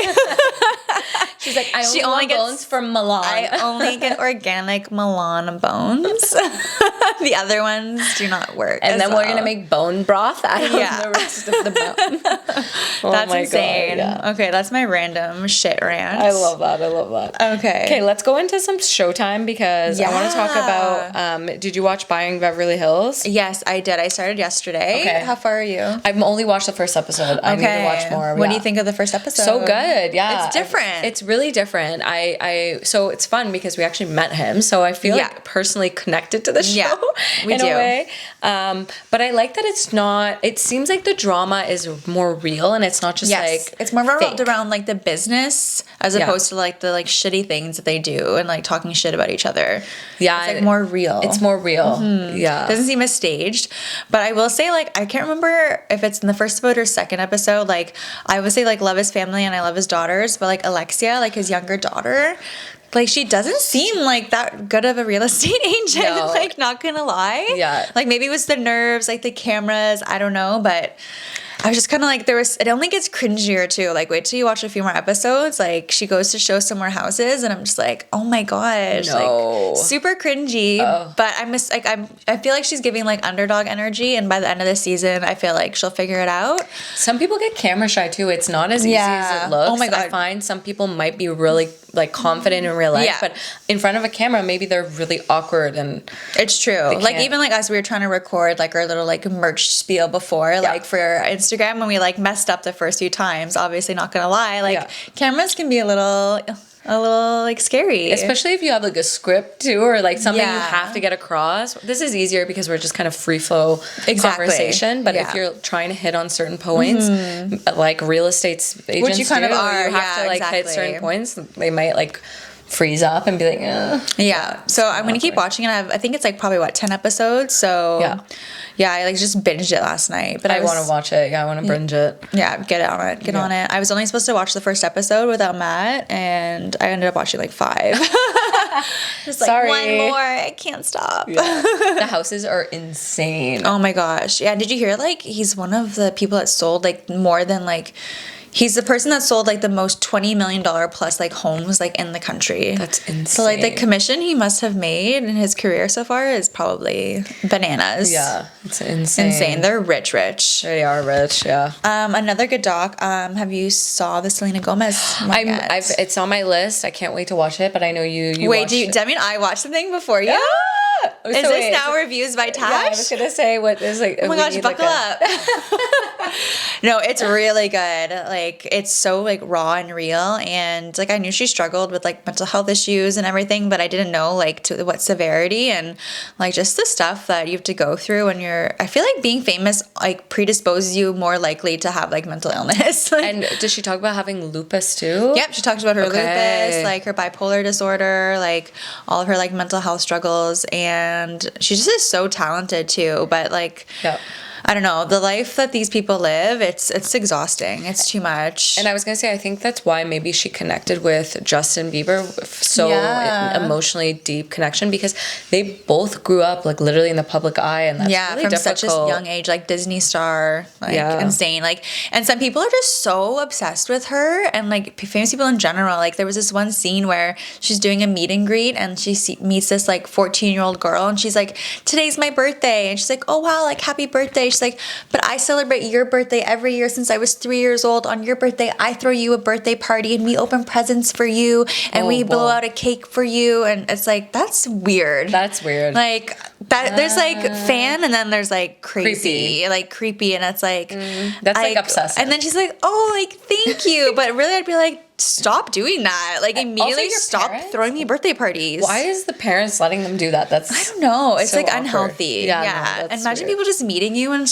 She's like, I only get bones from Milan. I only get organic Milan bones. The other ones do not work. And then we're gonna make bone broth out of the rest of the bone. That's insane. God, yeah. Okay, that's my random shit rant. I love that. Okay. Okay, let's go into some Showtime because I want to talk about. Did you watch Buying Beverly Hills? Yes, I did. I started yesterday. Okay. How far are you? I've only watched the first episode. I need to watch more. What do you think of the first episode? So good. Yeah, it's different. It's really different. So it's fun because we actually met him. So I feel like personally connected to the show we in do. a way. But I like that it's not. It seems like the drama is more real and it's not just like it's more fake. around like the business as opposed to like the like shitty things that they do and like talking shit about each other. Yeah, it's like more real. It's more real. Yeah, it doesn't seem as staged. But I will say like I can't remember if it's in the first episode or second episode. Like I would say like love his family and I love his daughters, but like Alexia, like his younger daughter, like she doesn't seem like that good of a real estate agent. No. Like not gonna lie. Yeah. Like maybe it was the nerves, like the cameras. I don't know, but I was just kind of like, it only gets cringier too. Like, wait till you watch a few more episodes. Like, she goes to show some more houses, and I'm just like, oh my gosh, No. like super cringy. But I feel like she's giving like underdog energy, and by the end of the season, I feel like she'll figure it out. Some people get camera shy too. It's not as easy as it looks. Oh my God. I find some people might be really like confident in real life, but in front of a camera, maybe they're really awkward and it's true. Like even like us, we were trying to record like our little like merch spiel before, like for Instagram, and we like messed up the first few times. Obviously, not gonna lie, like cameras can be a little like scary, especially if you have like a script too, or like something you have to get across. This is easier because we're just kind of free flow conversation, but if you're trying to hit on certain points, like real estate agents, which you kind of are, you have to like hit certain points. They might like freeze up and be like, yeah. So I'm gonna keep watching it. I think it's like probably 10 episodes. So yeah, I like just binged it last night. But I want to watch it. Yeah, I want to binge it. Yeah, get on it. Get on it. I was only supposed to watch the first episode without Matt, and I ended up watching like 5. Just like one more. I can't stop. Yeah. The houses are insane. Oh my gosh. Yeah. Did you hear like he's one of the people that sold like more than like. He's the person that sold like the most $20 million plus like homes like in the country. That's insane. So like the commission he must have made in his career so far is probably bananas. Yeah, it's insane. They're rich. They are rich. Yeah. Another good doc. Have you saw the Selena Gomez? It's on my list. I can't wait to watch it. But I know you. Wait, Demi and I watched something before you? Yeah. Is this now reviews by Tash? Yeah, I was gonna say what is like. Oh my gosh, buckle up. No, it's really good. Like it's so like raw and real, and like I knew she struggled with like mental health issues and everything, but I didn't know like to what severity and like just the stuff that you have to go through when you're. I feel like being famous like predisposes you more likely to have like mental illness. Like, and does she talk about having lupus too? Yep, she talks about her lupus, like her bipolar disorder, like all of her like mental health struggles, and she just is so talented too. But like, I don't know, the life that these people live, it's exhausting. It's too much. And I was gonna say, I think that's why maybe she connected with Justin Bieber emotionally deep connection, because they both grew up like literally in the public eye, and that's really from difficult. Such a young age, like Disney star, like insane. Like, and some people are just so obsessed with her, and like famous people in general. Like there was this one scene where she's doing a meet and greet, and she meets this like 14-year-old girl, and she's like, "Today's my birthday," and she's like, "Oh wow, like happy birthday." She's like, "But I celebrate your birthday every year since I was 3 years old. On your birthday, I throw you a birthday party and we open presents for you and we blow out a cake for you." And it's like, that's weird. That's weird. Like, that there's like fan and then there's like crazy, like creepy, and it's like that's like obsessive. And then she's like, oh, like thank you, but really I'd be like, stop doing that. Like immediately stop throwing me birthday parties. Why is the parents letting them do that? That's I don't know. It's so like awkward. unhealthy. Yeah. No, Imagine weird. people just meeting you and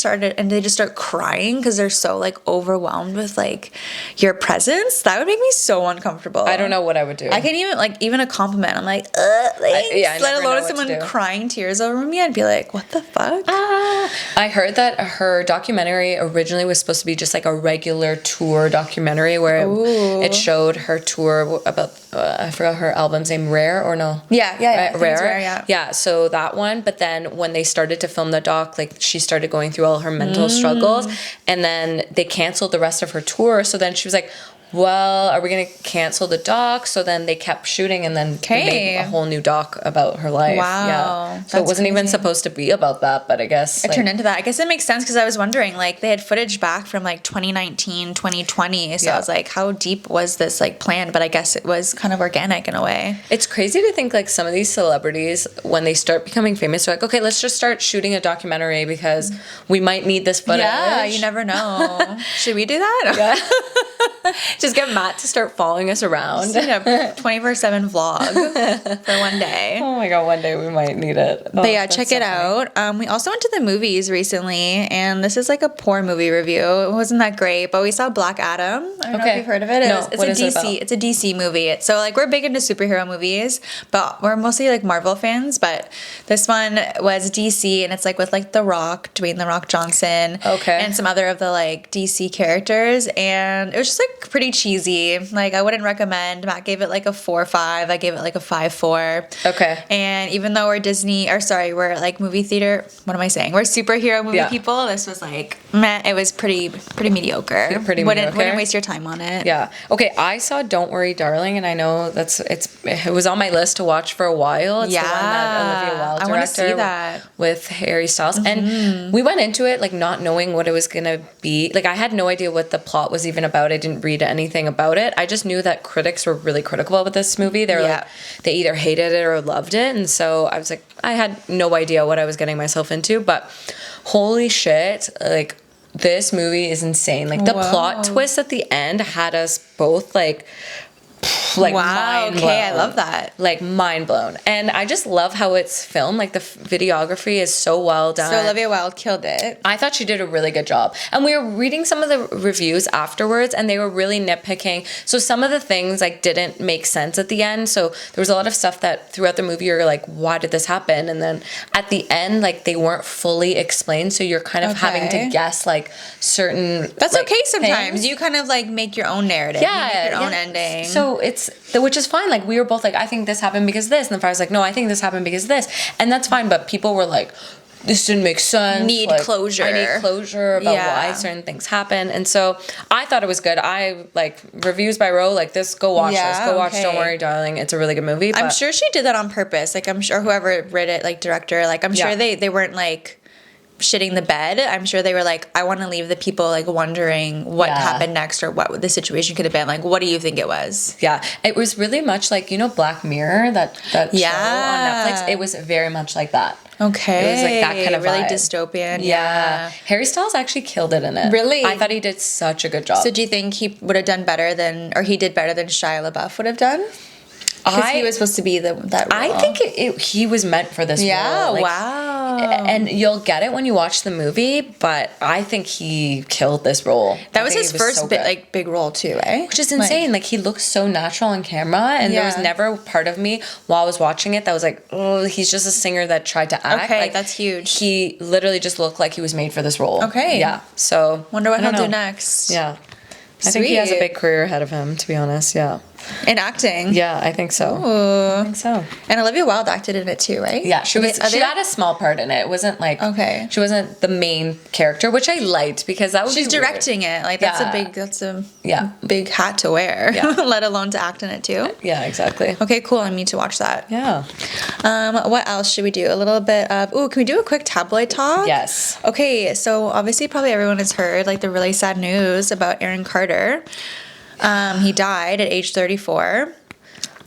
they just start crying because they're so like overwhelmed with like your presence. That would make me so uncomfortable. I don't know what I would do. I can't even like even a compliment. I'm like, thanks. I Let never know alone what to someone do. crying tears over me. I'd be like, what the fuck? I heard that her documentary originally was supposed to be just like a regular tour documentary where it showed her tour about I forgot her album's name, Rare or no? Yeah. I think Rare. it's Rare, Yeah, so that one, but then when they started to film the doc, like she started going through all her mental struggles, and then they canceled the rest of her tour, so then she was like, well, are we going to cancel the doc? So then they kept shooting, and then they made a whole new doc about her life. Wow. Yeah. So it wasn't even supposed to be about that, but I guess it turned into that. I guess it makes sense because I was wondering, like, they had footage back from like 2019, 2020. So I was like, how deep was this like planned? But I guess it was kind of organic in a way. It's crazy to think like some of these celebrities, when they start becoming famous, they're like, okay, let's just start shooting a documentary because we might need this footage. Yeah, you never know. Should we do that? Yeah. Just get Matt to start following us around. Just a 24/7 vlog for one day. Oh my god, one day we might need it. Oh, But yeah, check it out. We also went to the movies recently, and this is like a poor movie review. It wasn't that great, but we saw Black Adam. I don't know if you've heard of it. No, It's what a is it DC. about? It's a DC movie. So like we're big into superhero movies, but we're mostly like Marvel fans. But this one was DC, and it's like with like The Rock, Dwayne The Rock Johnson, and some other of the like DC characters, and it was just like pretty cheesy. Like I wouldn't recommend. Matt gave it like a 4.5. I gave it like a 5.4. Okay. And even though we're like movie theater. What am I saying? We're superhero movie people. This was like, meh. It was pretty mediocre. Wouldn't waste your time on it. Yeah. Okay. I saw Don't Worry, Darling, and I know it was on my list to watch for a while. It's the one that Olivia Wilde directed. I want to see that with Harry Styles, and we went into it like not knowing what it was gonna be. Like I had no idea what the plot was even about. I didn't read anything about it. I just knew that critics were really critical about this movie. They were like, they either hated it or loved it, and so I was like, I had no idea what I was getting myself into, but holy shit, like this movie is insane. Like the plot twist at the end had us both like wow, okay, I love that. Like mind blown. And I just love how it's filmed. Like the videography is so well done. So Olivia Wilde killed it. I thought she did a really good job. And we were reading some of the reviews afterwards, and they were really nitpicking. So some of the things like didn't make sense at the end. So there was a lot of stuff that throughout the movie you're like, why did this happen? And then at the end, like they weren't fully explained. So you're kind of having to guess like certain. That's like, okay sometimes. things. You kind of like make your own narrative. Yeah, you make your own ending. So which is fine. Like we were both like, I think this happened because this, and the Fry's like, no, I think this happened because this, and that's fine. But people were like, this didn't make sense. Need closure. I need closure about why certain things happen, and so I thought it was good. I like reviews by Ro like this. Go watch this. Go watch Don't Worry, Darling. It's a really good movie. I'm sure she did that on purpose. Like I'm sure whoever wrote it, like director, like I'm sure they weren't like shitting the bed. I'm sure they were like, I want to leave the people like wondering what happened next or what the situation could have been. Like, what do you think it was? Yeah, it was really much like, you know, Black Mirror, that show on Netflix. It was very much like that. Okay. It was like that kind of really vibe. dystopian. Yeah. Harry Styles actually killed it in it. Really? I thought he did such a good job. So do you think he would have done better than, or he did better than Shia LaBeouf would have done? Because he was supposed to be that role. I think he was meant for this role. Yeah, Like, wow. And you'll get it when you watch the movie, but I think he killed this role. That was his first big role too, eh? Which is insane. Like he looks so natural on camera, and there was never a part of me while I was watching it that was like, oh, he's just a singer that tried to act. Okay, like, that's huge. He literally just looked like he was made for this role. Okay. Yeah. So wonder what he'll do next. Yeah. I think he has a big career ahead of him, to be honest. Yeah. In acting? Yeah, I think so. Ooh. I think so. And Olivia Wilde acted in it too, right? Yeah, she had a small part in it. It wasn't like she wasn't the main character, which I liked because that was she's directing it. Like that's a big hat to wear. Yeah. Let alone to act in it too. Yeah, exactly. Okay, cool. I need to watch that. Yeah. What else should we do? A little bit of can we do a quick tabloid talk? Yes. Okay, so obviously probably everyone has heard like the really sad news about Aaron Carter. He died at age 34.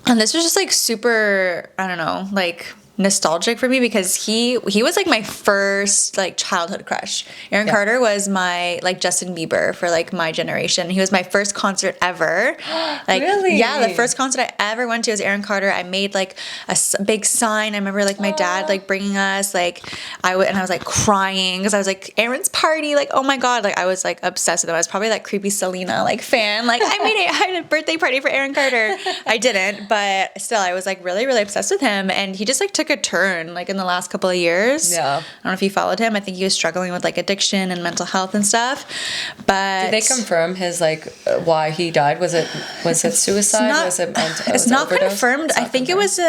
And this was just like super, I don't know, like nostalgic for me because he was like my first like childhood crush. Aaron Carter was my like Justin Bieber for like my generation. He was my first concert ever. Like, really? Yeah, the first concert I ever went to was Aaron Carter. I made like a big sign. I remember like my dad like bringing us like I was like crying because I was like Aaron's party. Like, oh my god, like I was like obsessed with him. I was probably that creepy Selena like fan. Like I had a birthday party for Aaron Carter. I didn't, but still I was like really obsessed with him, and he just like took a turn like in the last couple of years. Yeah. I don't know if you followed him. I think he was struggling with like addiction and mental health and stuff. But did they confirm his like why he died? Was it suicide? It's not confirmed. I think it was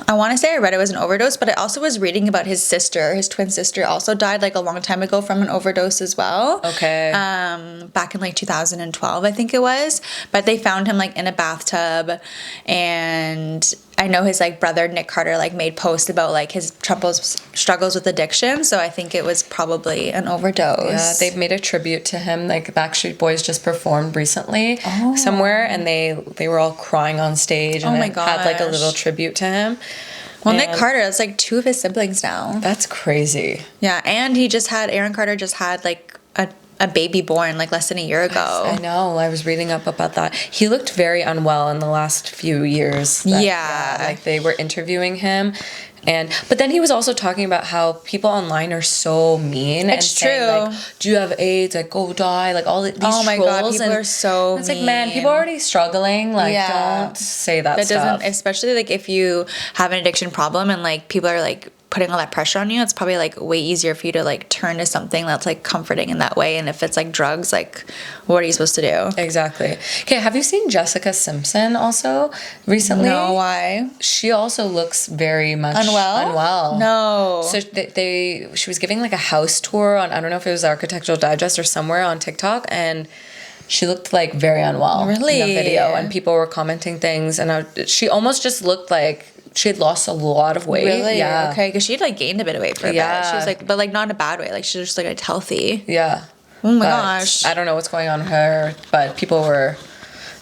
I want to say I read it was an overdose, but I also was reading about his twin sister also died like a long time ago from an overdose as well. Okay. Back in like 2012, I think it was. But they found him like in a bathtub, and I know his like brother Nick Carter like made posts about like his struggles with addiction. So I think it was probably an overdose. Yeah, they've made a tribute to him. Like Backstreet Boys just performed recently somewhere, and they were all crying on stage, and had like a little tribute to him. Well, Nick Carter, that's like 2 of his siblings now. That's crazy. Yeah, and Aaron Carter just had like a baby born like less than a year ago. I know. I was reading up about that. He looked very unwell in the last few years. Like they were interviewing him. But then he was also talking about how people online are so mean. It's and saying, true. like, do you have AIDS? Like, go die. Like, all these trolls. Oh my God, people are so it's mean. like, man, people are already struggling. Like, don't say that stuff. Especially like if you have an addiction problem and like people are like putting all that pressure on you, it's probably like way easier for you to like turn to something that's like comforting in that way. And if it's like drugs, like what are you supposed to do? Exactly. Okay, have you seen Jessica Simpson also recently? No, why? She also looks very much unwell. No. So she was giving like a house tour on, I don't know if it was Architectural Digest or somewhere on TikTok, and she looked like very unwell in the video, and people were commenting things, and she almost just looked like she had lost a lot of weight. Really? Yeah. Okay, because she had like gained a bit of weight for a bit. She was like, but like not in a bad way. Like she was just like healthy. Yeah. Oh my gosh. I don't know what's going on with her, but people were,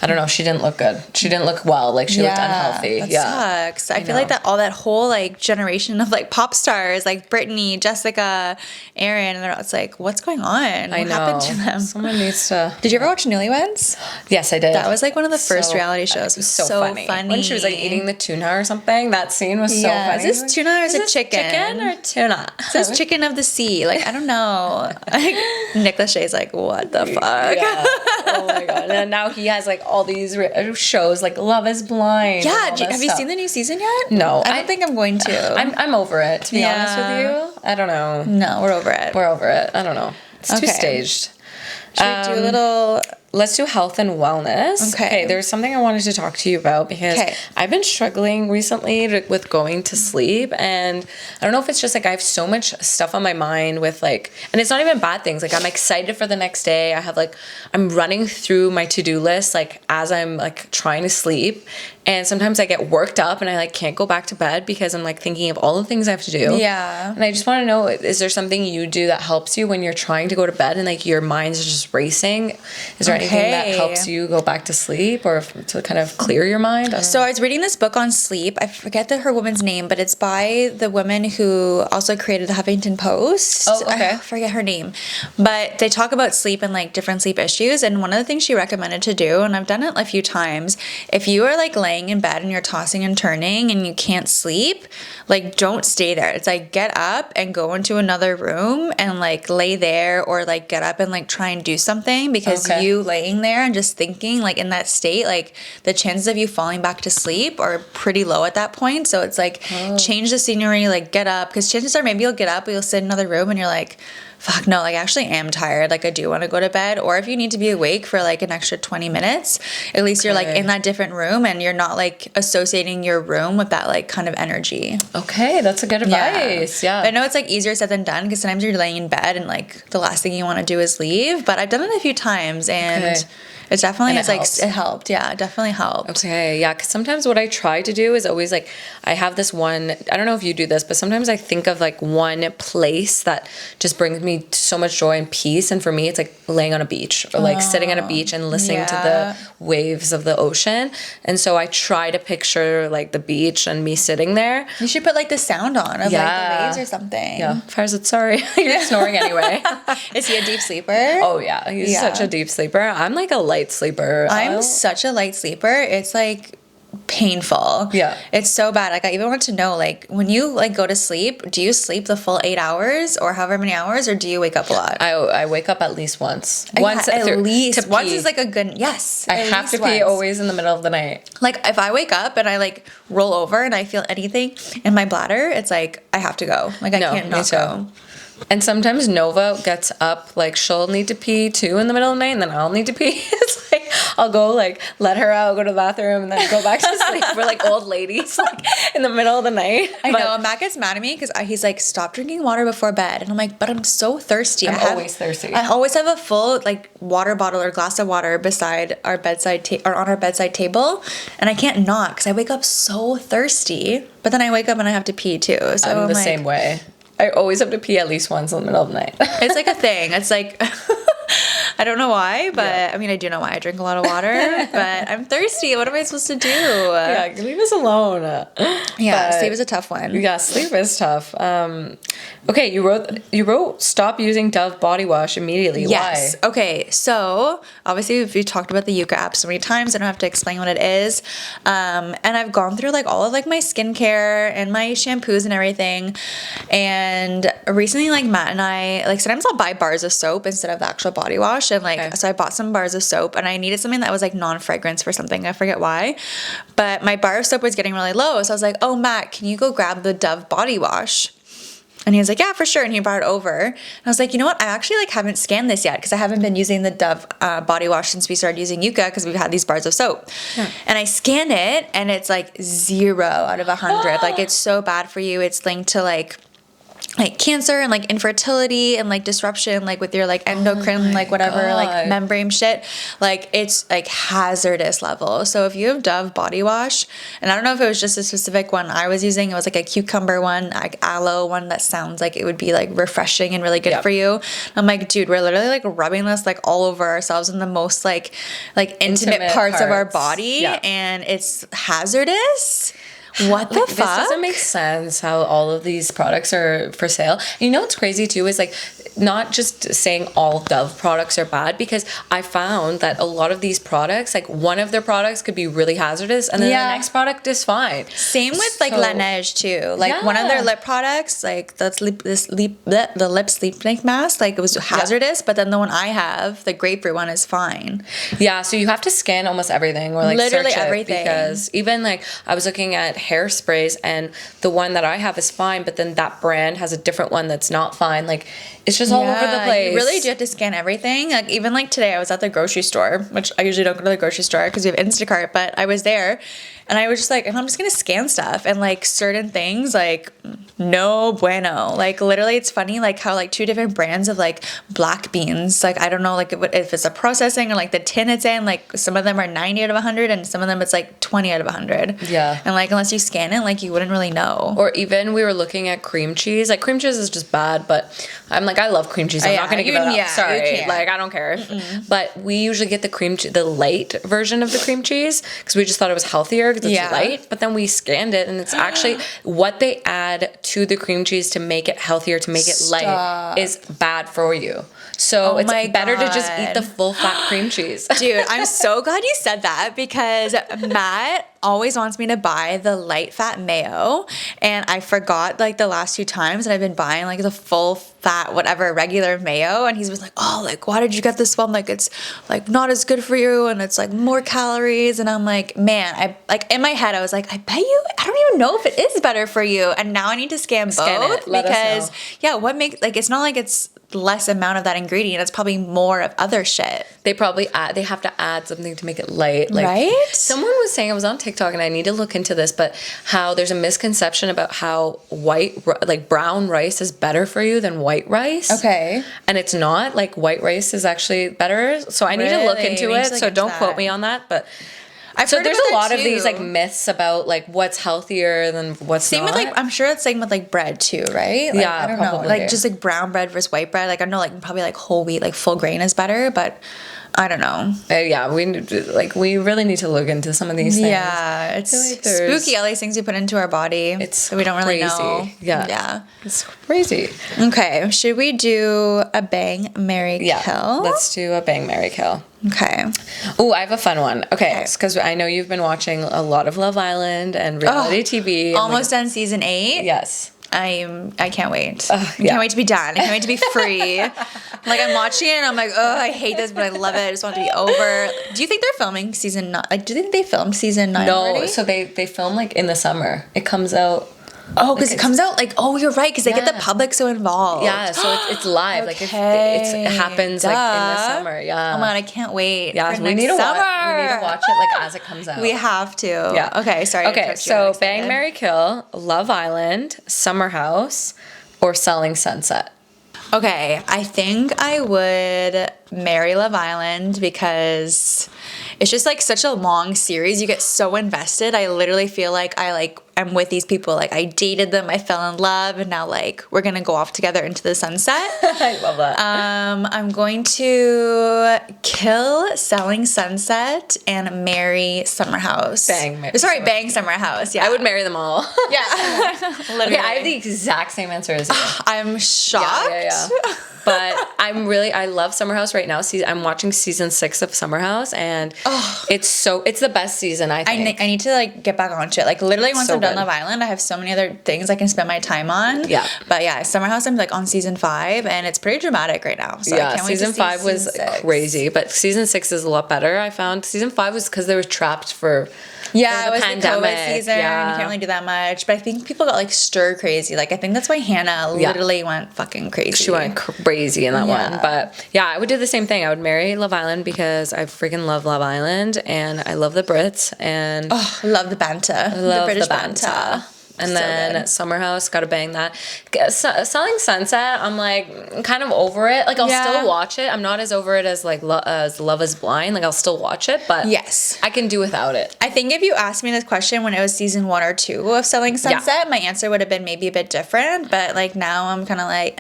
I don't know, she didn't look good. She didn't look well. Like she looked unhealthy. That sucks. I feel like that whole like generation of like pop stars like Britney, Jessica, Aaron, and it's like, what's going on? What happened to them? Someone needs to. Did you ever watch Newlyweds? Yes, I did. That was like one of the first reality shows. It was so funny. When she was like eating the tuna or something, that scene was so funny. Is this tuna or is it chicken? Chicken or tuna? It says chicken of the sea. Like, I don't know. Like, Nick Lachey's like, what the fuck? Yeah. Oh my God. And now he has like all these shows like Love is Blind. Yeah. Have you seen the new season yet? No. I don't think I'm going to. I'm over it, to be honest with you. I don't know. No, we're over it. We're over it. I don't know. It's too staged. Should we do a little... Let's do health and wellness. Okay. There's something I wanted to talk to you about because I've been struggling recently with going to sleep, and I don't know if it's just like I have so much stuff on my mind with like, and it's not even bad things. Like I'm excited for the next day. I'm running through my to-do list like as I'm like trying to sleep, and sometimes I get worked up and I like can't go back to bed because I'm like thinking of all the things I have to do. Yeah. And I just want to know, is there something you do that helps you when you're trying to go to bed and like your mind's just racing? Is there anything that helps you go back to sleep or to kind of clear your mind? So I was reading this book on sleep. I forget her woman's name, but it's by the woman who also created the Huffington Post. Oh, okay. I forget her name. But they talk about sleep and like different sleep issues. And one of the things she recommended to do, and I've done it a few times, if you are like laying in bed and you're tossing and turning and you can't sleep, like don't stay there. It's like get up and go into another room and like lay there, or like get up and like try and do something, because you laying there and just thinking like in that state, like the chances of you falling back to sleep are pretty low at that point. So it's like change the scenery, like get up, because chances are maybe you'll get up, but you'll sit in another room and you're like, fuck no, like I actually am tired, like I do want to go to bed. Or if you need to be awake for like an extra 20 minutes, at least you're like in that different room and you're not like associating your room with that like kind of energy. Okay, that's a good advice. Yeah. But I know it's like easier said than done, because sometimes you're laying in bed and like the last thing you want to do is leave. But I've done it a few times, and it's definitely, it helped. Yeah, it definitely helped. Okay, yeah, because sometimes what I try to do is always like, I have this one, I don't know if you do this, but sometimes I think of like one place that just brings me me so much joy and peace. And for me, it's like laying on a beach or like sitting on a beach and listening to the waves of the ocean. And so I try to picture like the beach and me sitting there. You should put like the sound on of like the waves or something. Yeah. Farzad, sorry. You're snoring anyway. Is he a deep sleeper? Oh yeah. He's such a deep sleeper. I'm like a light sleeper. I'm such a light sleeper. It's like painful. Yeah. It's so bad. Like I even want to know, like when you like go to sleep, do you sleep the full 8 hours or however many hours, or do you wake up a lot? I wake up at least once. Once is like a good I have to pee always in the middle of the night. Like if I wake up and I like roll over and I feel anything in my bladder, it's like I have to go. Like I can't not go. And sometimes Nova gets up, like she'll need to pee too in the middle of the night, and then I'll need to pee. It's like I'll go like let her out, go to the bathroom, and then go back to sleep. We're like old ladies, like in the middle of the night. I know. Matt gets mad at me because he's like, stop drinking water before bed, and I'm like, but I'm so thirsty. I'm always thirsty. I always have a full like water bottle or glass of water beside our bedside or on our bedside table, and I can't not because I wake up so thirsty. But then I wake up and I have to pee too. So I'm the same way. I always have to pee at least once in the middle of the night. It's like a thing. It's like, I don't know why, but I mean, I do know why. I drink a lot of water, but I'm thirsty. What am I supposed to do? Yeah, leave us alone. Yeah, sleep is a tough one. Yeah, sleep is tough. Okay, you wrote stop using Dove body wash immediately. Yes. Why? Okay, so obviously we talked about the Yucca app so many times. I don't have to explain what it is. And I've gone through like all of like my skincare and my shampoos and everything. And recently, like Matt and I, like sometimes I'll buy bars of soap instead of the actual body wash. And like, so I bought some bars of soap and I needed something that was like non-fragrance for something. I forget why. But my bar of soap was getting really low. So I was like, oh, Matt, can you go grab the Dove body wash? And he was like, yeah, for sure. And he brought it over. And I was like, you know what? I actually like haven't scanned this yet because I haven't been using the Dove body wash since we started using Yucca because we've had these bars of soap. And I scan it and it's like 0 out of 100. Like it's so bad for you. It's linked to like cancer and like infertility and like disruption like with your like endocrine like whatever like membrane shit, like it's like hazardous level. So if you have Dove body wash, and I don't know if it was just a specific one I was using, it was like a cucumber one, like aloe one that sounds like it would be like refreshing and really good for you. I'm like, dude, we're literally like rubbing this like all over ourselves in the most like intimate parts of our body, and it's hazardous. What the fuck? This doesn't make sense how all of these products are for sale. And you know what's crazy too is like not just saying all Dove products are bad, because I found that a lot of these products, like one of their products could be really hazardous and then the next product is fine. Same with like Laneige too. Like one of their lip products, like the lip sleep link mask, like it was hazardous, but then the one I have, the grapefruit one, is fine. Yeah, so you have to scan almost everything or like literally search everything, because even like I was looking at hairsprays and the one that I have is fine, but then that brand has a different one that's not fine. Like it's just all over the place. You really do have to scan everything. Like even like today I was at the grocery store, which I usually don't go to the grocery store because we have Instacart, but I was there and I was just like, I'm just gonna scan stuff, and like certain things like no bueno. Like literally it's funny like how like 2 different brands of like black beans, like I don't know like if it's a processing or like the tin it's in, like some of them are 90 out of 100 and some of them it's like 20 out of 100. Yeah. And like unless you scan it, like you wouldn't really know. Or even we were looking at cream cheese. Like cream cheese is just bad, but I'm like, I love cream cheese. I'm not gonna give it up. Sorry, like I don't care. But we usually get the light version of the cream cheese because we just thought it was healthier because it's light. But then we scanned it and it's actually what they add to the cream cheese to make it healthier, to make it light, is bad for you. So it's better to just eat the full fat cream cheese. Dude, I'm so glad you said that because Matt always wants me to buy the light fat mayo, and I forgot like the last 2 times, and I've been buying like the full fat whatever regular mayo, and he's been like, oh, like why did you get this one? Like it's like not as good for you and it's like more calories. And I'm like, man, I like in my head I was like, I bet you, I don't even know if it is better for you. And now I need to scan both because what makes like, it's not like it's less amount of that ingredient, it's probably more of other shit. They have to add something to make it light, like, right? Someone was saying, I was on TikTok and I need to look into this, but how there's a misconception about how brown rice is better for you than white rice. Okay. And it's not. Like white rice is actually better, so I need to look into it, so don't quote me on that, but I've So heard there's about a lot that of these too. like myths about like what's healthier than what's Same not. with like, I'm sure it's same with like bread too, right? Like, Yeah, I don't probably. know. Like just like brown bread versus white bread. Like I know like probably like whole wheat, like full grain is better, but I don't know. Yeah, we really need to look into some of these things. Yeah, it's feel like there's- spooky all these things we put into our body. It's that we don't really crazy. know. Yeah. Yeah. It's crazy. Okay. Should we do a bang, marry, Yeah. kill? Let's do a bang, marry, kill. Okay. Oh, I have a fun one. Okay, Okay. because I know you've been watching a lot of Love Island and reality TV. and, Almost done season 8. Yes. I can't wait. I yeah. can't wait to be done. I can't wait to be free. Like I'm watching it and I'm like, oh, I hate this, but I love it. I just want it to be over. Do you think they're filming season 9? Like, do you think they filmed season 9 No, already? so they film like in the summer. It comes out. Oh, because it comes out like, oh, you're right, because they get the Yeah. public so involved. Yeah, so it's live. Like Okay. it happens like in the Duh. summer. Yeah. Oh my god, I can't wait. Yeah, for so we next need to summer. watch it like as it comes out. We have to. Yeah. Okay, sorry. to Okay, interrupt you. I'm so excited. Bang, Marry, Kill, Love Island, Summer House, or Selling Sunset. Okay, I think I would marry Love Island because it's just like such a long series. You get so invested. I literally feel like I'm with these people. Like I dated them, I fell in love, and now like we're gonna go off together into the sunset. I love that. I'm going to kill Selling Sunset and marry Summer House. Bang, Bang Summer House. Yeah, I would marry them all. Yeah, literally. Okay, I have the exact same answer as you. I'm shocked. Yeah. But I love Summer House right now. I'm watching season 6 of Summer House, and it's the best season, I think. I need to like get back onto it. Like literally once So I'm done good. Love Island, I have so many other things I can spend my time on. Yeah. But yeah, Summer House, I'm like on season 5 and it's pretty dramatic right now. So I Yeah, can't wait to season see 5 was season 6. crazy, but season 6 is a lot better. I found season 5 was because they were trapped for Yeah, it the was pandemic. the COVID season. Yeah. You can't really do that much. But I think people got like stir crazy. Like I think that's why Hannah literally went fucking crazy. She went crazy in that Yeah. one. But yeah, I would do the same thing. I would marry Love Island because I freaking love Love Island and I love the Brits and Love the banter. love the British banter. banter. And So then good. Summer House, gotta bang that. Selling Sunset, I'm like kind of over it. Like I'll still watch it. I'm not as over it as like as Love Is Blind. Like I'll still watch it, but Yes. I can do without it. I think if you asked me this question when it was season 1 or 2 of Selling Sunset, my answer would have been maybe a bit different. But like now I'm kind of like,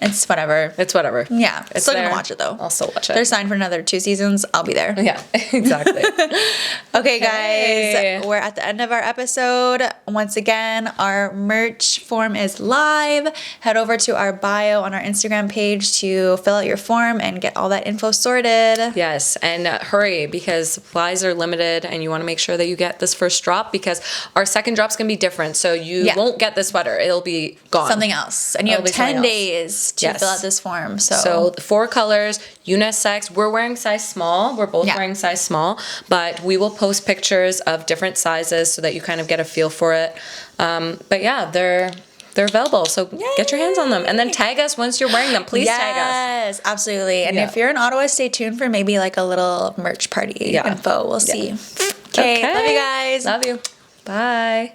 it's whatever. It's whatever. Yeah, It's still there. gonna watch it though. I'll still watch it. They're signed for another 2 seasons. I'll be there. Yeah, exactly. Okay, Hey. guys, we're at the end of our episode. Once again, our merch form is live. Head over to our bio on our Instagram page to fill out your form and get all that info sorted. Yes, and hurry because supplies are limited and you want to make sure that you get this first drop because our second drop's going to be different. So you won't get the sweater. It'll be gone. Something else. And you It'll have be something 10 else. days to Yes. fill out this form. So 4 colors, unisex. We're wearing size small. We're both Yeah. wearing size small, but we will post pictures of different sizes so that you kind of get a feel for it. But yeah, they're available. So get your hands on them and then tag us once you're wearing them. Please tag us. Yes, absolutely. And Yeah. if you're in Ottawa, stay tuned for maybe like a little merch party info. We'll see. Okay, love you guys. Love you. Bye.